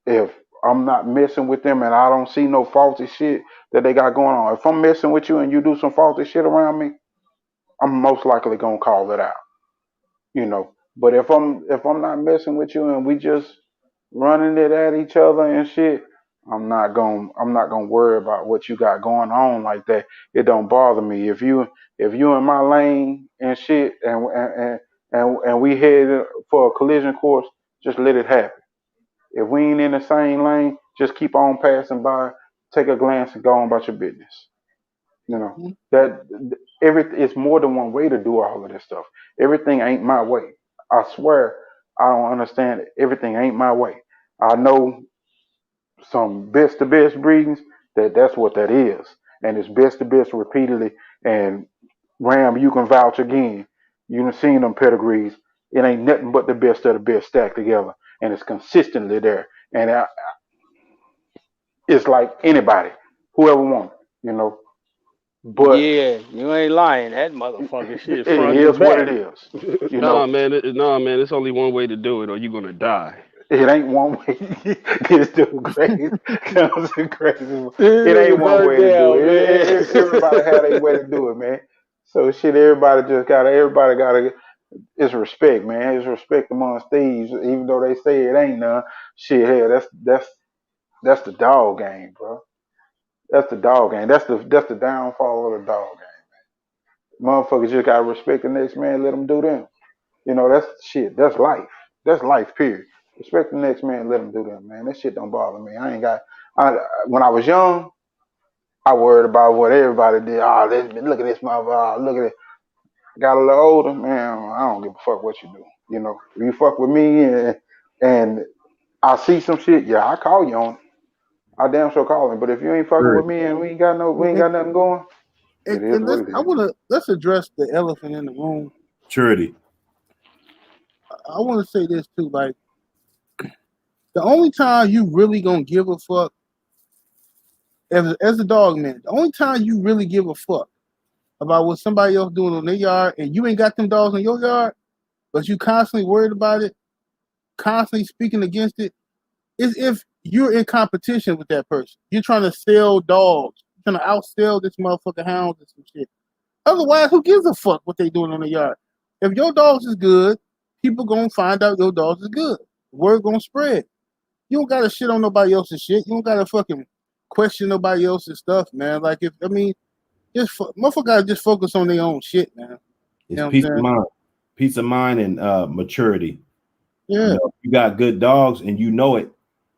if I'm not messing with them, and I don't see no faulty shit that they got going on. If I'm messing with you and you do some faulty shit around me, I'm most likely gonna call it out, you know. But if I'm not messing with you and we just running it at each other and shit, I'm not gonna worry about what you got going on like that. It don't bother me. If you in my lane and shit and we head for a collision course, just let it happen. If we ain't in the same lane, just keep on passing by, take a glance and go on about your business. You know, Mhm. that it's more than one way to do all of this stuff. Everything ain't my way. I swear I don't understand it. Everything ain't my way. I know some best to best breedings that's what that is. And it's best to best repeatedly. And Ram, you can vouch again. You done seen them pedigrees. It ain't nothing but the best of the best stacked together. And it's consistently there. And it's like anybody, whoever wants it, you know. But Yeah, you ain't lying. That motherfucker shit it front to is what it back. is. You Nah, know, man. Nah, man. It's only one way to do it, or you're gonna die. it ain't one way. This dude crazy. Sounds crazy. It This ain't nigga one burnt way to do it. down, Everybody had a way to man. do it, man. So shit, everybody gotta. It's respect, man. It's respect amongst thieves, even though they say it ain't none. Shit, hell, that's the dog game, bro. That's the dog game. That's the downfall of the dog game. Motherfuckers just gotta respect the next man. Let them do them. You know, that's shit. That's life. That's life. Period. Respect the next man. Let them do them, man. That shit don't bother me. I ain't got. I When I was young, I worried about what everybody did. Look at this motherfucker. Look at it. Got a little older, man. I don't give a fuck what you do. You know, if you fuck with me and I see some shit, yeah, I call you on it. I damn sure call him. But if you ain't fucking with Word. me and we ain't And, got nothing going, it is what it is. let's address the elephant in the room. Maturity. I want to say this too. Like, the only time you really gonna give a fuck as a dog man, the only time you really give a fuck about what somebody else doing on their yard, and you ain't got them dogs in your yard, but you constantly worried about it, constantly speaking against it, is if you're in competition with that person. You're trying to sell dogs. You're trying to outsell this motherfucker hounds and some shit. Otherwise, who gives a fuck what they doing on the yard? If your dogs is good, people gonna find out your dogs is good. Word gonna spread. You don't gotta shit on nobody else's shit. You don't gotta fucking question nobody else's stuff, man. Like, motherfucker gotta just focus on their own shit, man. You It's know what I'm peace of saying? mind. Peace of mind and maturity. You Yeah. know, if you got good dogs and you know it,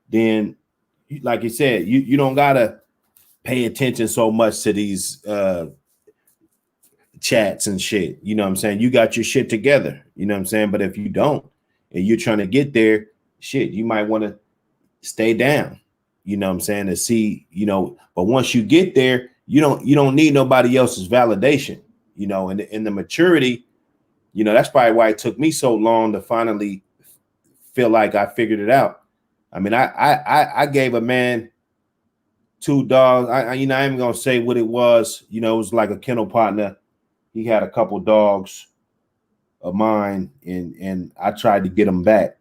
then like you said, you don't gotta pay attention so much to these chats and shit. You know what I'm saying? You got your shit together. You know what I'm saying? But if you don't and you're trying to get there, shit, you might want to stay down. You know what I'm saying? To see, but once you get there, you don't need nobody else's validation, and the maturity, that's probably why it took me so long to finally feel like I figured it out. I mean, I gave a man two dogs. I ain't gonna say what it was. It was like a kennel partner. He had a couple dogs of mine, and I tried to get him back,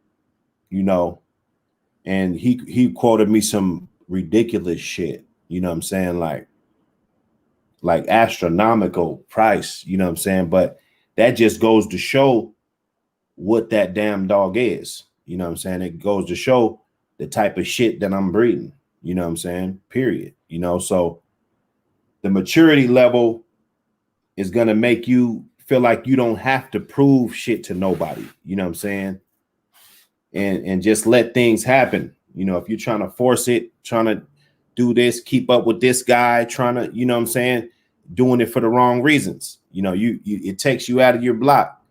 and he quoted me some ridiculous shit. You know what I'm saying? Like astronomical price. You know what I'm saying? But that just goes to show what that damn dog is. You know what I'm saying? It goes to show the type of shit that I'm breeding. You know what I'm saying? Period. So the maturity level is going to make you feel like you don't have to prove shit to nobody. You know what I'm saying? And just let things happen. If you're trying to force it, trying to do this, keep up with this guy, trying to, you know what I'm saying, doing it for the wrong reasons. You it takes you out of your block.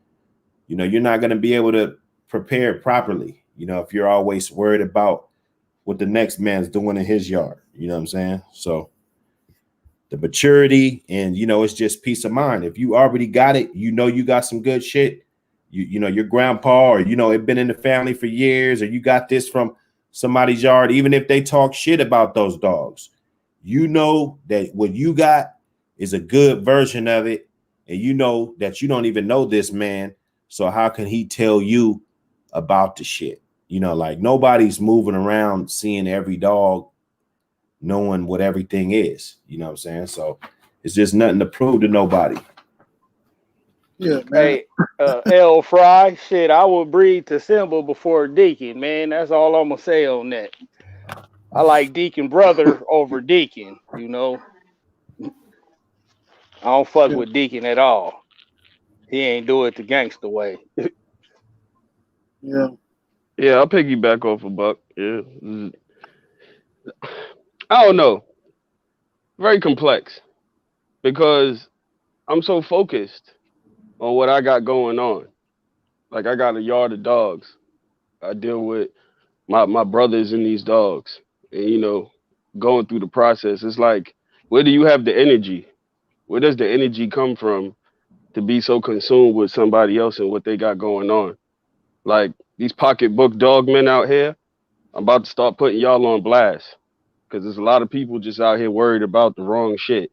You're not going to be able to prepare properly, if you're always worried about what the next man's doing in his yard. You know what I'm saying? So the maturity and, it's just peace of mind. If you already got it, you got some good shit. Your grandpa or, it been in the family for years, or you got this from somebody's yard, even if they talk shit about those dogs, that what you got is a good version of it. And that you don't even know this man. So how can he tell you about the shit? You know, like nobody's moving around seeing every dog, knowing what everything is. You know what I'm saying? So it's just nothing to prove to nobody. Yeah, man. Hey, L Fry, shit, I would breed to Simba before Deacon, man. That's all I'm gonna say on that. I like Deacon brother over Deacon, you know. I don't fuck Yeah. with Deacon at all. He ain't do it the gangster way. Yeah. Yeah, I'll piggyback off a buck. Yeah. I don't know. Very complex because I'm so focused on what I got going on. Like I got a yard of dogs. I deal with my brothers and these dogs. And you know, going through the process, it's like, where do you have the energy? Where does the energy come from to be so consumed with somebody else and what they got going on? Like these pocketbook dog men out here, I'm about to start putting y'all on blast because there's a lot of people just out here worried about the wrong shit.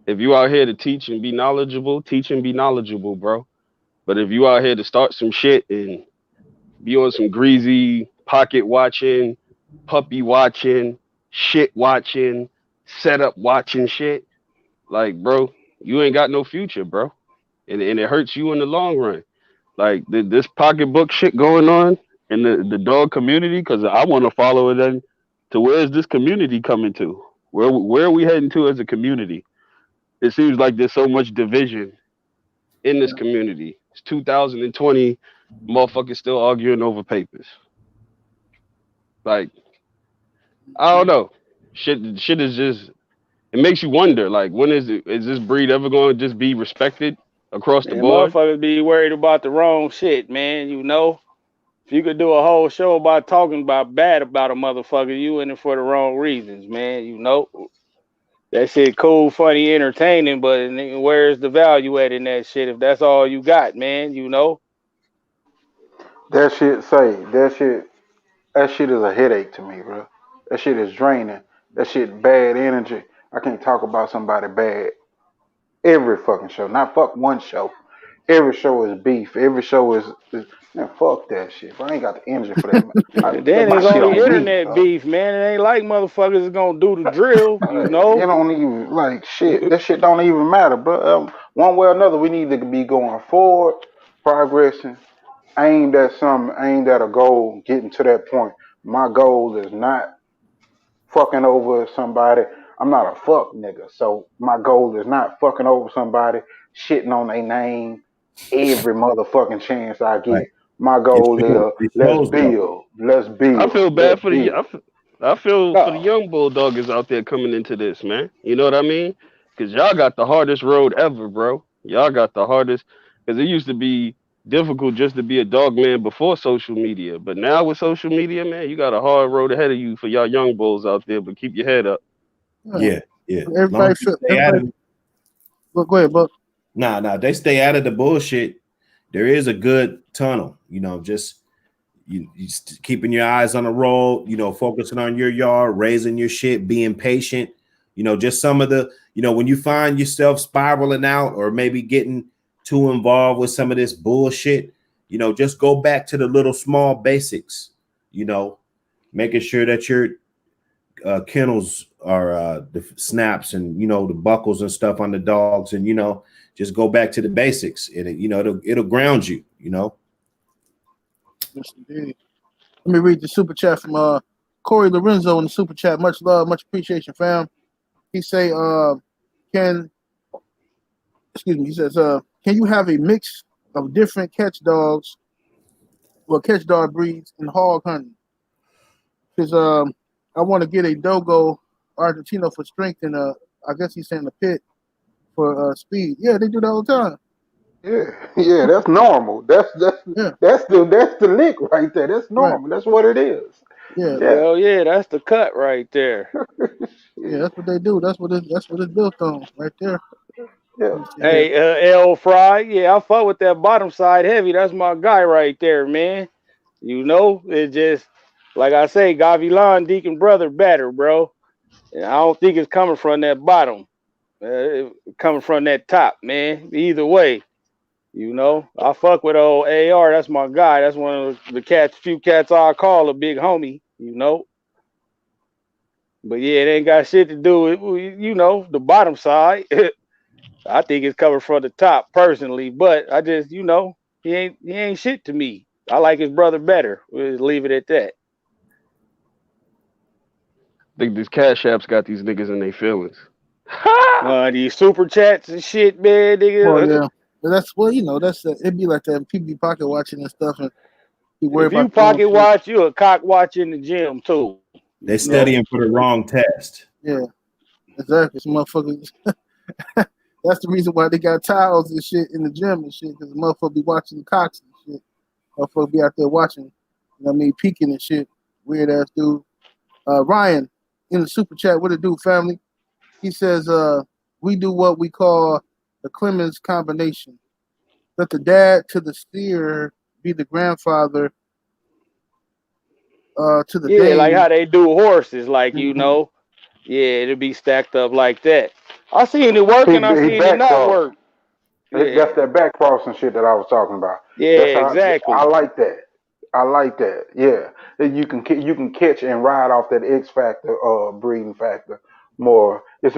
If you out here to teach and be knowledgeable, teach and be knowledgeable, bro. But if you out here to start some shit and be on some greasy pocket watching, puppy watching, shit watching, setup watching shit, like, bro, you ain't got no future, bro. And it hurts you in the long run. Like this pocketbook shit going on in the dog community, because I want to follow it in to where's this community coming to? Where are we heading to as a community? It seems like there's so much division in this community. It's 2020, motherfuckers still arguing over papers. Like, I don't know. Shit is just, it makes you wonder, like, when is this breed ever going to just be respected across the Man, board? motherfuckers be worried about the wrong shit, man, you know. If you could do a whole show about talking about bad about a motherfucker, you in it for the wrong reasons, man, you know. That shit cool, funny, entertaining, but where's the value at in that shit if that's all you got, man, you know? That shit say that shit is a headache to me, bro. That shit is draining. That shit bad energy. I can't talk about somebody bad every fucking show. Not fuck one show. Every show is beef. Every show is man. Fuck that shit, bro. I ain't got the energy for that. And then My it's shit only on mute, internet dog. beef, man. It ain't like motherfuckers is gonna do the drill, you You know? don't even like shit. That shit don't even matter, bro. One way or another, we need to be going forward, progressing, aimed at a goal, getting to that point. My goal is not fucking over somebody. I'm not a fuck nigga, so my goal is not fucking over somebody, shitting on their name every motherfucking chance I Right. get. My goal is It let's shows though. build, let's I build, feel let's bad for the build. I feel for the No. young bulldoggers out there coming into this, man. You know what I mean? Because y'all got the hardest road ever, bro. Y'all got the hardest. Because it used to be difficult just to be a dog man before social media, but now with social media, man, you got a hard road ahead of you for y'all young bulls out there. But keep your head up. Yeah. Yeah, yeah. As long Everybody as feel. they stay out Everybody. of Go ahead, Buck. they stay out of the bullshit. There is a good tunnel, you know, just keeping your eyes on the road, you know, focusing on your yard, raising your shit, being patient, you know, just some of the, you know, when you find yourself spiraling out or maybe getting too involved with some of this bullshit, you know, just go back to the little small basics, you know, making sure that your kennels are the snaps and, you know, the buckles and stuff on the dogs, and, you know, just go back to the basics, and it, you know, it'll ground you, you know. Yes, indeed. Let me read the super chat from Corey Lorenzo in the super chat. Much love, much appreciation, fam. He say, can excuse me, he says, can you have a mix of different catch dogs or catch dog breeds in hog hunting? Because I want to get a Dogo Argentino for strength and I guess he's saying the pit for speed. Yeah, they do that all the time. Yeah, yeah, that's normal. Yeah, That's the lick right there. That's right. normal. That's what it is. Yeah, Yeah. Hell yeah, that's the cut right there. yeah, Shit. that's what they do. That's what it's built on right there. Yeah. Let me see here. Hey, L Fry, yeah, I fuck with that bottom side heavy. That's my guy right there, man. You know, it just like I say, Gavilan Deacon brother better, bro. And I don't think it's coming from that bottom. Coming from that top, man. Either way. You know, I fuck with old AR. That's my guy. That's one of the few cats I call a big homie. You know, but yeah, it ain't got shit to do with the bottom side. I think it's covered from the top personally, but I just he ain't shit to me. I like his brother better. We'll just leave it at that. I think these cash apps got these niggas in their feelings. These super chats and shit, man, Well, nigga. yeah. But that's it'd be like that. People be pocket watching and stuff, and be worried If you about their own pocket shit. watch, you a cock watch in the gym too. They studying for the wrong test. Yeah, exactly. Some motherfuckers. That's the reason why they got tiles and shit in the gym and shit, because the motherfucker be watching the cocks and shit. Motherfucker be out there watching, you know what I mean, peeking and shit. Weird ass dude. Ryan in the super chat, what it do, family? He says, we do what we call the Clemens combination. Let the dad to the steer be the grandfather to the Yeah, like Dave. how they do horses, like Mhm. yeah, it'll be stacked up like that. I seen it work and I He seen it back not cross. work. That's Yeah, that back crossing shit that I was talking about. That's yeah, how I exactly. like that. I like that. Yeah, you can catch and ride off that X factor, breeding factor more. It's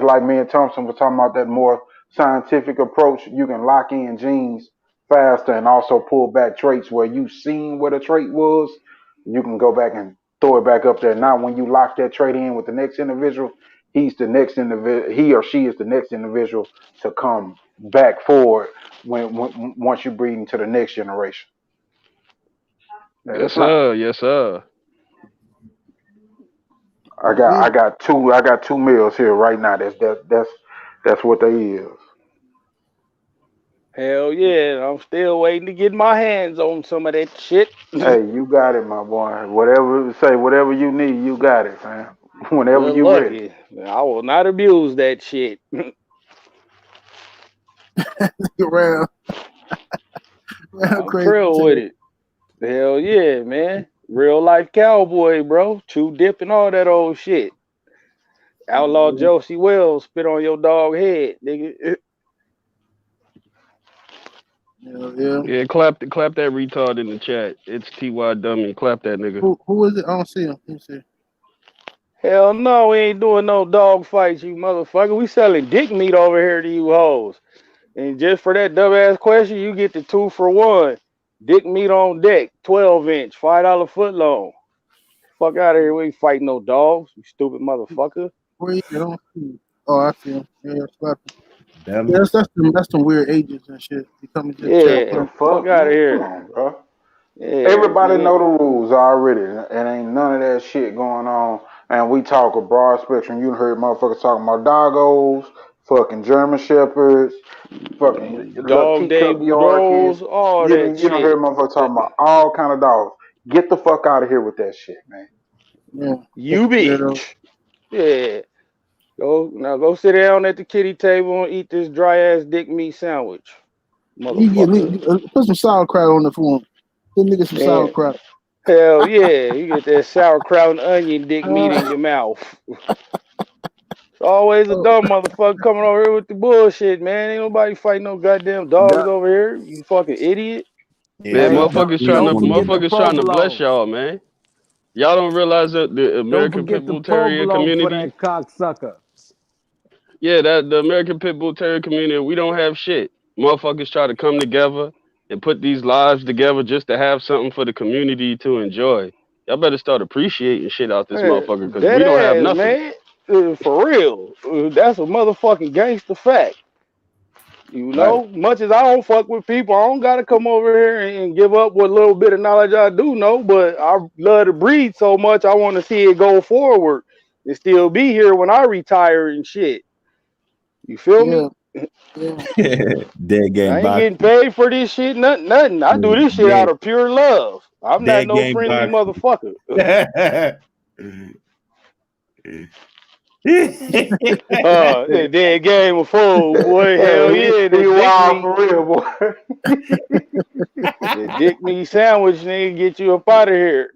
like me and Thompson were talking about that more scientific approach. You can lock in genes faster and also pull back traits where you seen what a trait was. You can go back and throw it back up there. Now, when you lock that trait in with the next individual, he's the next individual. He or she is the next individual to come back forward when once you breed into the next generation. Yeah, Yes, it's not. sir. Yes, sir. Yeah. I got two males here right now. That's what they is. Hell yeah, I'm still waiting to get my hands on some of that shit. Hey, you got it, my boy. Whatever you need, you got it, man. Whenever Good you ready. lucky. I will not abuse that shit. Around I'm crazy trill with too. it. Hell yeah, man. Real life cowboy, bro. Chew dip and all that old shit. Outlaw Josie Wells spit on your dog head, nigga. Yeah. Yeah, clap that retard in the chat. It's Ty Dummy. Clap that nigga. Who is it? I don't see him. Let me see. Hell no, we ain't doing no dog fights, you motherfucker. We selling dick meat over here to you hoes. And just for that dumbass question, you get the 2-for-1. Dick meat on deck, 12-inch, $5 foot long. Fuck out of here. We ain't fighting no dogs, you stupid motherfucker. Where you? I don't see him. Oh, I see him. Yeah, slapping. Yeah, Dummy. that's some weird agents and shit. They come and just chat Yeah, The with fuck fuck, out of man? Come here. on, bro. Yeah, Everybody nigga. know the rules already. It ain't none of that shit going on. And we talk a broad spectrum. You heard motherfuckers talking about doggos, fucking German shepherds, fucking little Dog day teacup Yorkies. Boudreaux, all that You don't hear shit. motherfuckers talking about all kind of dogs. Get the fuck out of here with that shit, man. Yeah, You fucking weirdo. bitch. Yeah. Go sit down at the kitty table and eat this dry ass dick meat sandwich, motherfucker. Put some sauerkraut on the phone. Give nigga some And sauerkraut. hell yeah, you get that sauerkraut and onion dick meat Uh, in your mouth. It's always a oh, dumb motherfucker coming over here with the bullshit, man. Ain't nobody fighting no goddamn dogs That, over here. You fucking idiot. Yeah, Man, Hey, no. don't We don't need forget the motherfuckers trying to bless provolone. y'all, man. Y'all don't realize that the Don't American Pit forget the Bull Terrier provolone for community, that cocksucker. yeah, that the American Pit Bull Terrier community, we don't have shit. Motherfuckers try to come together and put these lives together just to have something for the community to enjoy. Y'all better start appreciating shit out this Hey, motherfucker because dead we don't have ass, nothing. man. For real. That's a motherfucking gangster fact. You right. know, much as I don't fuck with people, I don't gotta come over here and give up what little bit of knowledge I do know. But I love to breed so much, I want to see it go forward and still be here when I retire and shit. You feel yeah, me? yeah. Dead I game ain't box. getting paid for this shit, nothing, nothing. I do this shit out Dead, of pure love. I'm not dead no game friendly box. motherfucker. The dead game of fool, boy. Hell hey, yeah, he the dick wild meat. for real, boy. The dick meat sandwich, nigga, get you up out of here.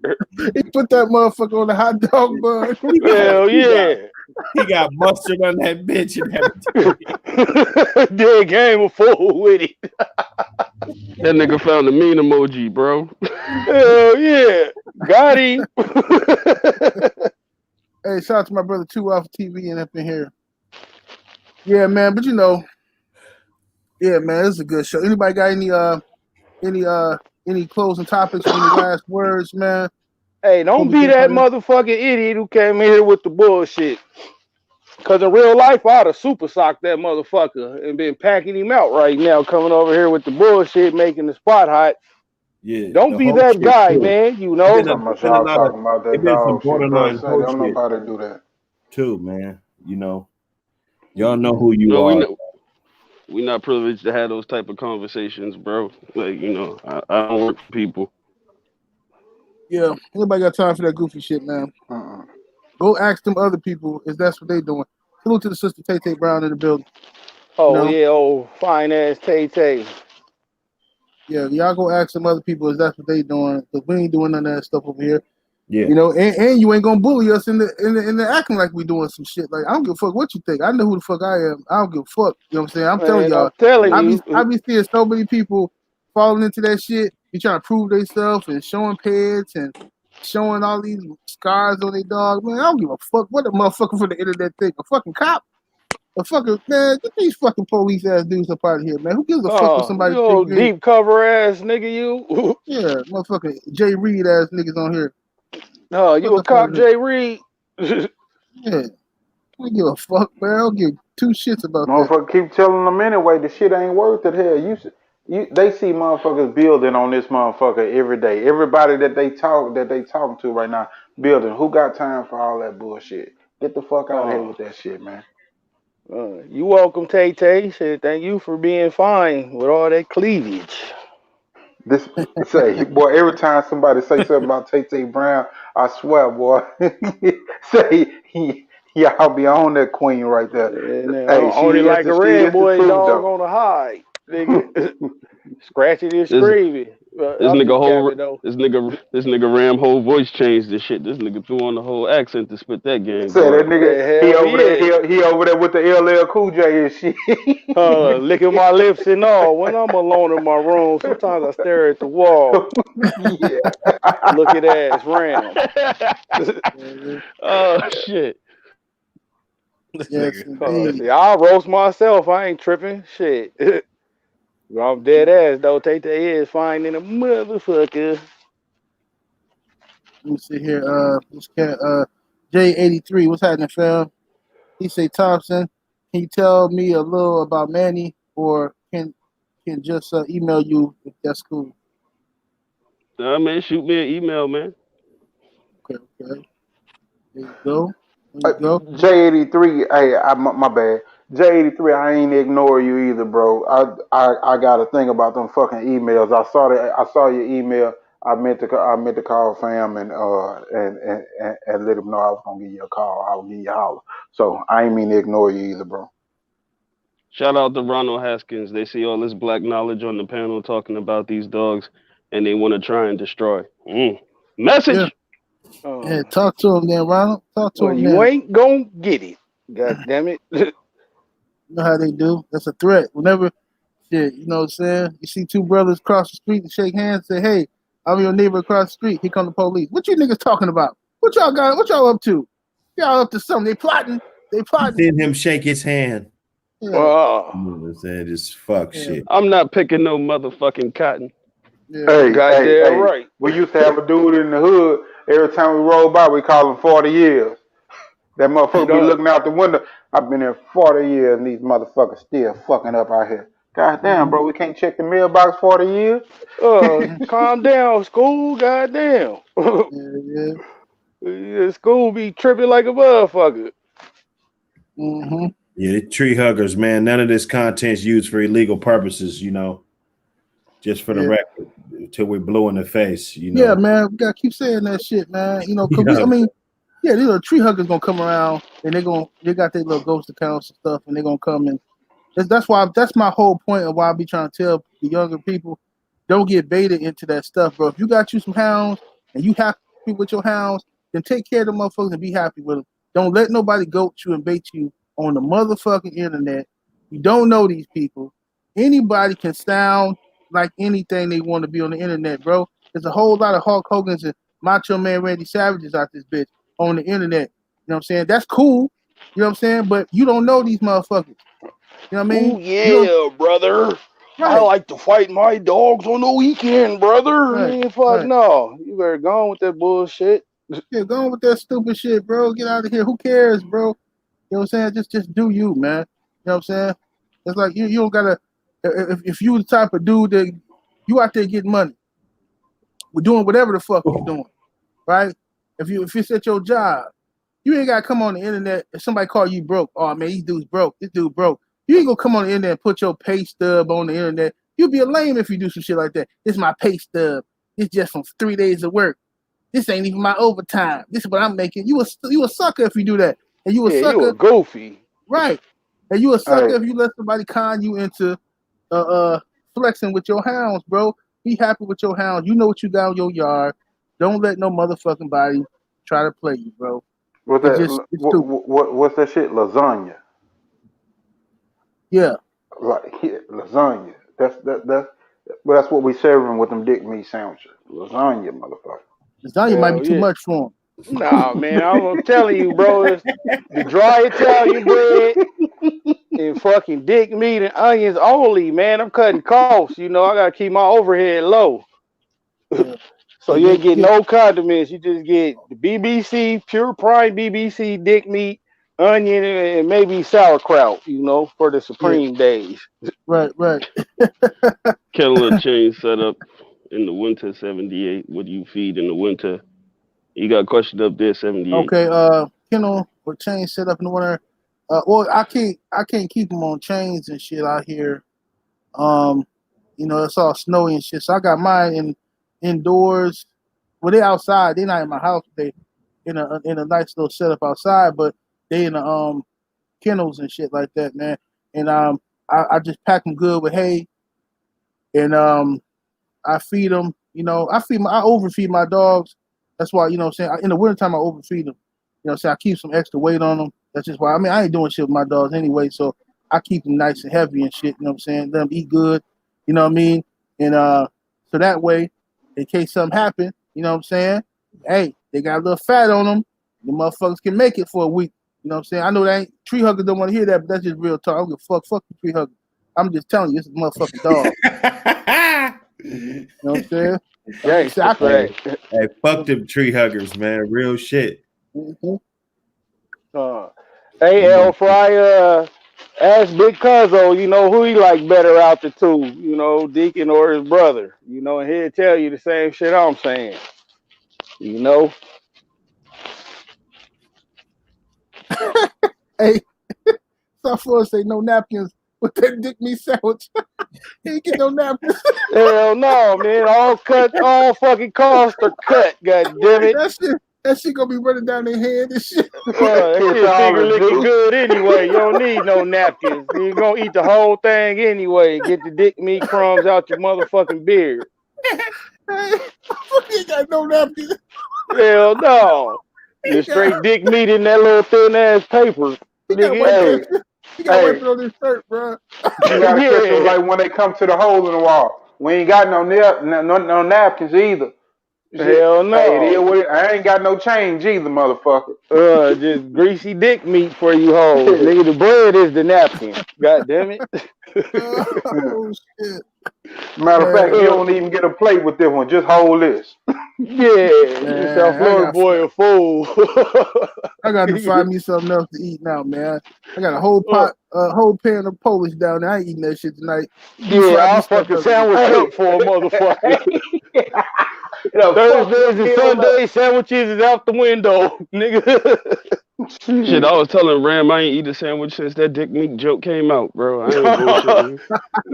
He put that motherfucker on the hot dog bun. Hell He got yeah. He got mustard on that bitch and everything. Dead game of fool with it. That nigga found the mean emoji, bro. Hell yeah. Got him. Hey, shout out to my brother 2 off TV and up in here. Yeah, man, but yeah, man, this is a good show. Anybody got any closing topics or any last words, man? Hey, don't be that motherfucking idiot who came in here with the bullshit. Because in real life, I'd have super socked that motherfucker and been packing him out right now, coming over here with the bullshit, making the spot hot. Yeah, don't be that guy, too. Man. You know, talking about that dog shit. Don't nobody do that too, man. You know, y'all know who you are. We're not privileged to have those type of conversations, bro. Like, you know, I don't work for people. Yeah, anybody got time for that goofy shit, man? Go ask them other people if that's what they doing. Salute to the sister Tay Brown in the building. Oh, yeah, old fine ass Tay. Yeah, y'all go ask some other people if that's what they doing, because we ain't doing none of that stuff over here. Yeah. You know, and you ain't gonna bully us in the acting like we doing some shit. Like, I don't give a fuck what you think. I know who the fuck I am. I don't give a fuck. You know what I'm saying? I'm telling y'all. I be seeing so many people falling into that shit, be trying to prove themselves and showing pads and showing all these scars on their dog. Man, I don't give a fuck what a motherfucker from the internet think. A fucking cop? A fucking, man, get these fucking police ass dudes up out of here, man. Who gives a fuck with somebody? You old deep cover ass nigga, you. Yeah, motherfucking Jay Reed ass niggas on here. Oh, you a cop, Jay Reed? Yeah. I don't give a fuck, man. I don't give 2 shits about motherfucker, keep telling them anyway, the shit ain't worth it. Hell, they see motherfuckers building on this motherfucker every day. Everybody that they talking to right now, building. Who got time for all that bullshit? Get the fuck out of here with that shit, man. You welcome, Tay. Said thank you for being fine with all that cleavage. This say, boy, every time somebody say something about Tay Brown, I swear, boy, say y'all be on that queen right there. Hey, only like a red boy dog on the hide, nigga. Scratching and screaming. This nigga Ram whole voice changed this shit. This nigga threw on the whole accent to spit that game. Say that nigga, he over there with the LL Cool J and shit. Licking my lips and all. When I'm alone in my room, sometimes I stare at the wall. Yeah. Look at ass Ram. Oh shit. Yes, see, I'll roast myself. I ain't tripping. Shit. I'm dead ass though. Tay is fine in a motherfucker. Let me see here. This cat, J83. What's happening, fam? He say, Thompson, can you tell me a little about Manny, or can just email you if that's cool? Nah, man, shoot me an email, man. Okay. There you go. J83, hey, my bad. J83, I ain't ignore you either, bro. I got a thing about them fucking emails. I saw your email. I meant to call fam and let him know I was gonna give you a call. I will give you a holler. So I ain't mean to ignore you either, bro. Shout out to Ronald Haskins. They see all this black knowledge on the panel talking about these dogs, and they want to try and destroy. Message. Yeah. Yeah, talk to him then, Ronald. Talk to him. You ain't gonna get it. God damn it. You know how they do. That's a threat. Whenever shit, you know what I'm saying? You see 2 brothers cross the street and shake hands, say, hey, I'm your neighbor across the street. Here come the police. What you niggas talking about? What y'all got? What y'all up to? Y'all up to something. They plotting. Send him shake his hand. Yeah. You know what I'm saying? Just fuck shit. I'm not picking no motherfucking cotton. Yeah. Hey, right. We used to have a dude in the hood. Every time we roll by, we call him 40 years. That motherfucker be looking out the window. I've been here 40 years, and these motherfuckers still fucking up out here. God damn, bro, we can't check the mailbox 40 years. Calm down, school. Goddamn. Yeah. School be tripping like a motherfucker. Mm-hmm. Yeah, the tree huggers, man. None of this content's used for illegal purposes, you know. Just for the record, until we're blue in the face, you know. Yeah, man, we gotta keep saying that shit, man. You know, these little tree huggers gonna come around and they got their little ghost accounts and stuff, and they're gonna come and that's my whole point of why I be trying to tell the younger people, don't get baited into that stuff, bro. If you got you some hounds and you happy with your hounds, then take care of the motherfuckers and be happy with them. Don't let nobody goat you and bait you on the motherfucking internet. You don't know these people. Anybody can sound like anything they want to be on the internet, bro. There's a whole lot of Hulk Hogan's and Macho Man Randy Savages out this bitch on the internet. You know what I'm saying? That's cool. You know what I'm saying? But you don't know these motherfuckers. You know what I mean? Oh yeah, brother. I Right. like to fight my dogs on the weekend, brother. Right. Man, fuck Right. no. You better go on with that bullshit. Yeah, go on with that stupid shit, bro. Get out of here. Who cares, bro? You know what I'm saying? Just do you, man. You know what I'm saying? It's like you don't gotta. If you the type of dude that you out there getting money, we're doing whatever the fuck you doing, right? If it's at your job, you ain't gotta come on the internet. If somebody call you broke, oh man, these dudes broke. This dude broke. You ain't gonna come on the internet and put your pay stub on the internet. You'll be a lame if you do some shit like that. This is my pay stub. It's just from 3 days of work. This ain't even my overtime. This is what I'm making. You a sucker if you do that. And you a Yeah, sucker. you a goofy. Right. And you a sucker Hey. if you let somebody con you into flexing with your hounds, bro. Be happy with your hounds. You know what you got in your yard. Don't let no motherfucking body try to play you, bro. What's It's that? just it's stupid. What's that shit? Lasagna. Yeah. Like yeah, lasagna. Well, that's what we serving with them dick meat sandwiches. Lasagna, motherfucker. Lasagna might be Hell too yeah. much for him. Nah, man, I'm telling you, bro, it's the dry Italian bread and fucking dick meat and onions only, man. I'm cutting costs. You know, I gotta keep my overhead low. Yeah. So you ain't get no condiments. You just get the BBC, pure prime BBC dick meat, onion, and maybe sauerkraut, you know, for the supreme days. Right. Kettle of chain set up in the winter 78. What do you feed in the winter? You got a question up there, 78. Okay, kennel with chains set up in the winter. Well, I can't keep them on chains and shit out here. You know, it's all snowy and shit. So I got mine indoors. Well, they outside. They're not in my house. They in a nice little setup outside, but they in the kennels and shit like that, man. And I just pack them good with hay, and I feed them. You know, I overfeed my dogs. That's why, you know what I'm saying, in the wintertime I overfeed them. You know what I'm saying, I keep some extra weight on them. That's just why. I mean, I ain't doing shit with my dogs anyway, so I keep them nice and heavy and shit. You know what I'm saying? Let them eat good. You know what I mean? And so that way, in case something happen, you know what I'm saying? Hey, they got a little fat on them. The motherfuckers can make it for a week. You know what I'm saying? I know that ain't tree huggers don't want to hear that, but that's just real talk. I don't give a fuck. Fuck the tree hugger. I'm just telling you, this is a motherfucking dog. You know what I'm saying? Gangsta Hey, fact. hey, fuck them tree huggers, man. Real shit. Mhm. Hey, El Fryer, ask Big Cuzzo, you know, who he like better out the two, you know, Deacon or his brother, you know, and he'll tell you the same shit I'm saying, you know. Hey, South Florida say no napkins with that dick meat sandwich. He ain't get no napkins. Hell no, man, all fucking costs are cut, god damn it. That shit gonna be running down their head and shit. That It's shit all finger the licking juice. good anyway. You don't need no napkins. You're gonna eat the whole thing anyway. Get the dick meat crumbs out your motherfucking beard. Hey, he ain't got no napkins. Hell no. You straight dick meat in that little thin ass paper. He got Nigga. wipe Hey, that. He got hey, wipe it on his shirt, bro. you gotta catch them Yeah. like when they come to the hole in the wall. We ain't got no napkins either. Shit. Hell Hey, it is no. what it, I ain't got no change either, motherfucker. Just greasy dick meat for you hoes. Nigga, the bread is the napkin. God damn it. Oh shit, Matter of fact, man. you don't even get a plate with this one. Just hold this. Yeah, South Man, Florida boy a fool. I got to find me something else to eat now, man. I got a whole pot, a whole pan of Polish down there. I ain't eating that shit tonight. You Yeah, find me I'll something fucking else to eat. sandwich Hey, up for a motherfucker. fuck your Thursdays and meal up. Sundays, sandwiches is out the window, nigga. Shit, Shit. I was telling Ram I ain't eat a sandwich since that dick meat joke came out, bro. I ain't bullshitting you.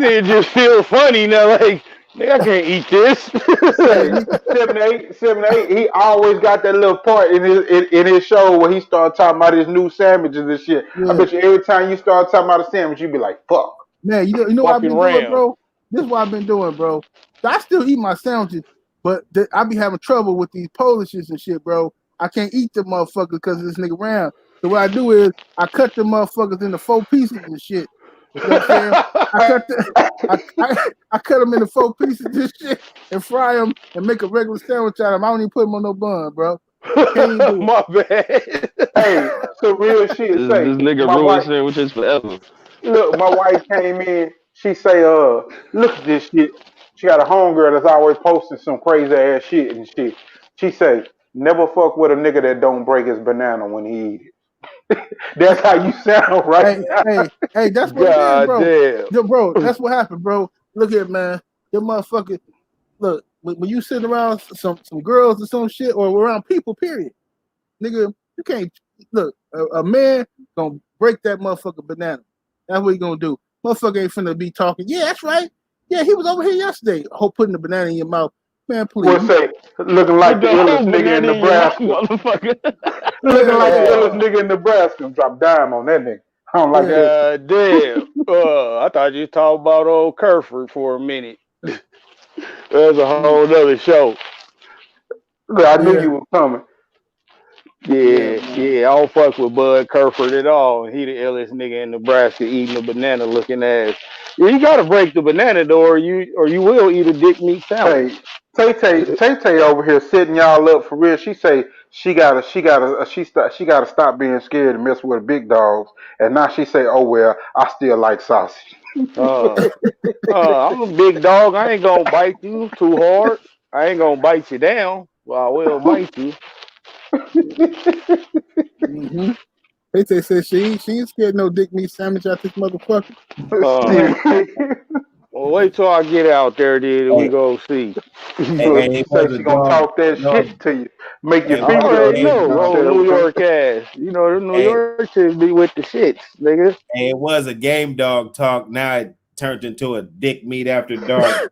It just feels funny now, like, nigga, I can't eat this. Hey, Hey, 7 8, he always got that little part in his show where he started talking about his new sandwiches and shit. I yeah, bet you every time you start talking about a sandwich, you be like, fuck. man. You know what I've Fucking been doing, Ram. bro? This is what I've been doing, bro. I still eat my sandwiches, but I be having trouble with these Polishes and shit, bro. I can't eat the motherfuckers because of this nigga Ram. So what I do is I cut the motherfuckers into 4 pieces and shit. You know what I'm saying? I cut them into 4 pieces and shit and fry them and make a regular sandwich out of them. I don't even put them on no bun, bro. Can't even do it. My bad. Hey, some real shit. This Say, nigga my ruined wife. sandwiches forever. Look, my wife came in. She say, look at this shit. She got a homegirl that's always posting some crazy ass shit and shit. She say, never fuck with a nigga that don't break his banana when he eat it. That's how you sound right now. Hey, that's what it is, God bro. damn. Yo, bro, that's what happened, bro. Look here, man. Them motherfucker. Look, when you sitting around some girls or some shit or around people, period, nigga, you can't look. A man gonna break that motherfucker banana. That's what he gonna do. Motherfucker ain't finna be talking. Yeah, that's right. Yeah, he was over here yesterday. Hope putting the banana in your mouth, man. Please. We'll say, looking like Put the the whole illest nigga in banana in your mouth, Nebraska. motherfucker. Looking like the illest Oh, nigga in Nebraska. Drop dime on that nigga. I don't like Yeah. that. God damn. I thought you was talking about old Kerford for a minute. That's a whole nother show. Look, I knew Yeah, you were coming. yeah, Yeah, man. yeah, I don't fuck with Bud Kerford at all. He the illest nigga in Nebraska eating a banana looking ass. Yeah, you gotta break the banana though, or you will eat a dick meat sandwich. Hey, Tay over here setting y'all up for real. She say she gotta stop being scared and mess with big dogs. And now she say, oh well, I still like sausage. Uh, I'm a big dog. I ain't gonna bite you too hard. I ain't gonna bite you down. Well, I will bite you. Mm-hmm. They said she ain't scared no dick meat sandwich out this motherfucker. Uh, Shit. well, wait till I get out there, then we Hey, go see. hey, Look, hey, she it say was a she gonna dog. talk that No, shit to you, make your hey, I it was feet a up. already game know, She dog. said old it New was gonna. York ass. You know, the New Hey, York chicks be with the shits, nigga. hey, it was a game dog talk. Now it turned into a dick meat after dark.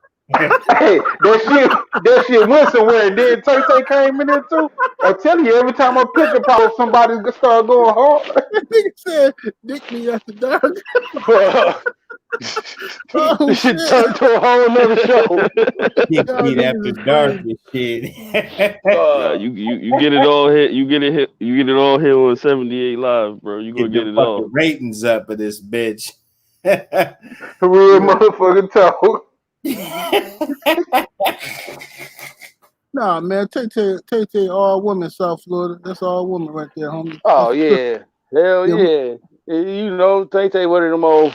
Hey, that shit went somewhere, and then Tay came in there too. I tell you, every time I pick a pop, somebody start going hard. That nigga said dick meat after dark. Oh This shit shit. turned to a whole nother show. Dick Y'all meat niggas after is dark crazy. and shit. Nah, Uh, you get it all hit. You get it hit. You get it all here on 78 Live, bro. You gonna Get get the it fucking all. ratings up of this bitch. Real Yeah. motherfucking talk. Nah, man. Tay, all women, South Florida. That's all women right there, homie. oh That's yeah, hell yeah, yeah. You know, Tay one of them old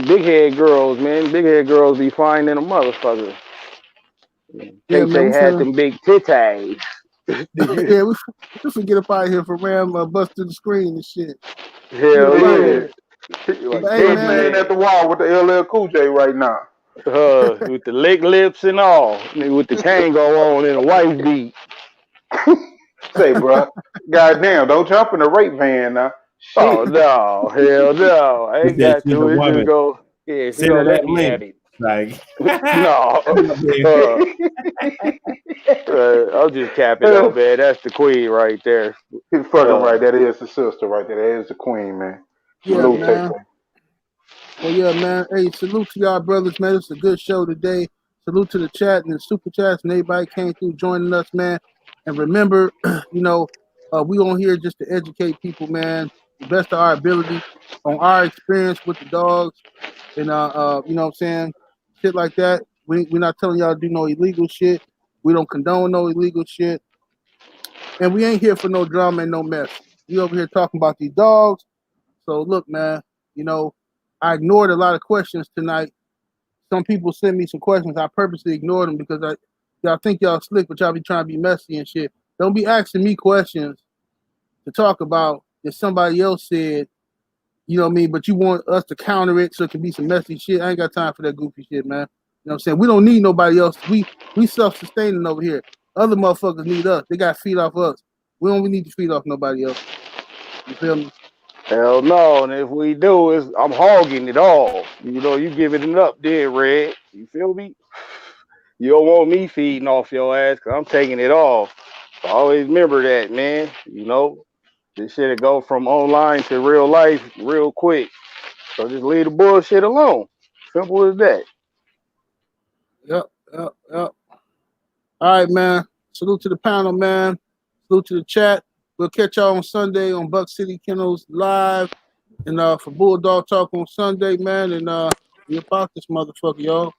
big head girls, man. Big head girls be fine than a motherfucker. yeah, man. Tay We had finna them big titties. yeah, we finna get up out of here for Ram bust through the screen and shit. Get Hell up out of Yeah, yeah. here. Like But hey, you're man. standing at Candyman. the wall with the LL Cool J right now. With the lick lips and all. Nigga with the Kango on and a wife beat. Say, bruh, goddamn, don't jump in the rape van now. Oh Shit. no, hell no. I He ain't said got she's a to. It's just woman. go, yeah, she Send her gonna let that me link. have it. Like, No. Uh, I'll just cap it though, man. That's the queen right there. He's fucking right. Uh, That is the sister right there. That is the queen, man. Yeah, Salute, Tay. man. Well, yeah, man. Hey, salute to y'all brothers, man. It's a good show today. Salute to the chat and the super chats and everybody came through joining us, man. And remember, we on here just to educate people, man, the best of our ability on our experience with the dogs and you know what I'm saying, shit like that. We're not telling y'all to do no illegal shit. We don't condone no illegal shit, and we ain't here for no drama and no mess. We over here talking about these dogs. So look, man, you know, I ignored a lot of questions tonight. Some people sent me some questions. I purposely ignored them because y'all think y'all slick, but y'all be trying to be messy and shit. Don't be asking me questions to talk about that somebody else said, you know what I mean? But you want us to counter it so it can be some messy shit. I ain't got time for that goofy shit, man. You know what I'm saying? We don't need nobody else. We self-sustaining over here. Other motherfuckers need us. They got to feed off us. We don't need to feed off nobody else. You feel me? hell no. And if we do, I'm hogging it all. You know, you giving it up there, Red. You feel me? You don't want me feeding off your ass because I'm taking it off. So always remember that, man. You know, this shit'll go from online to real life real quick. So just leave the bullshit alone. Simple as that. Yep, yep, yep. All right, man. Salute to the panel, man. Salute to the chat. We'll catch y'all on Sunday on Buck City Kennels Live. And for Bulldog Talk on Sunday, man. And we about this motherfucker, y'all.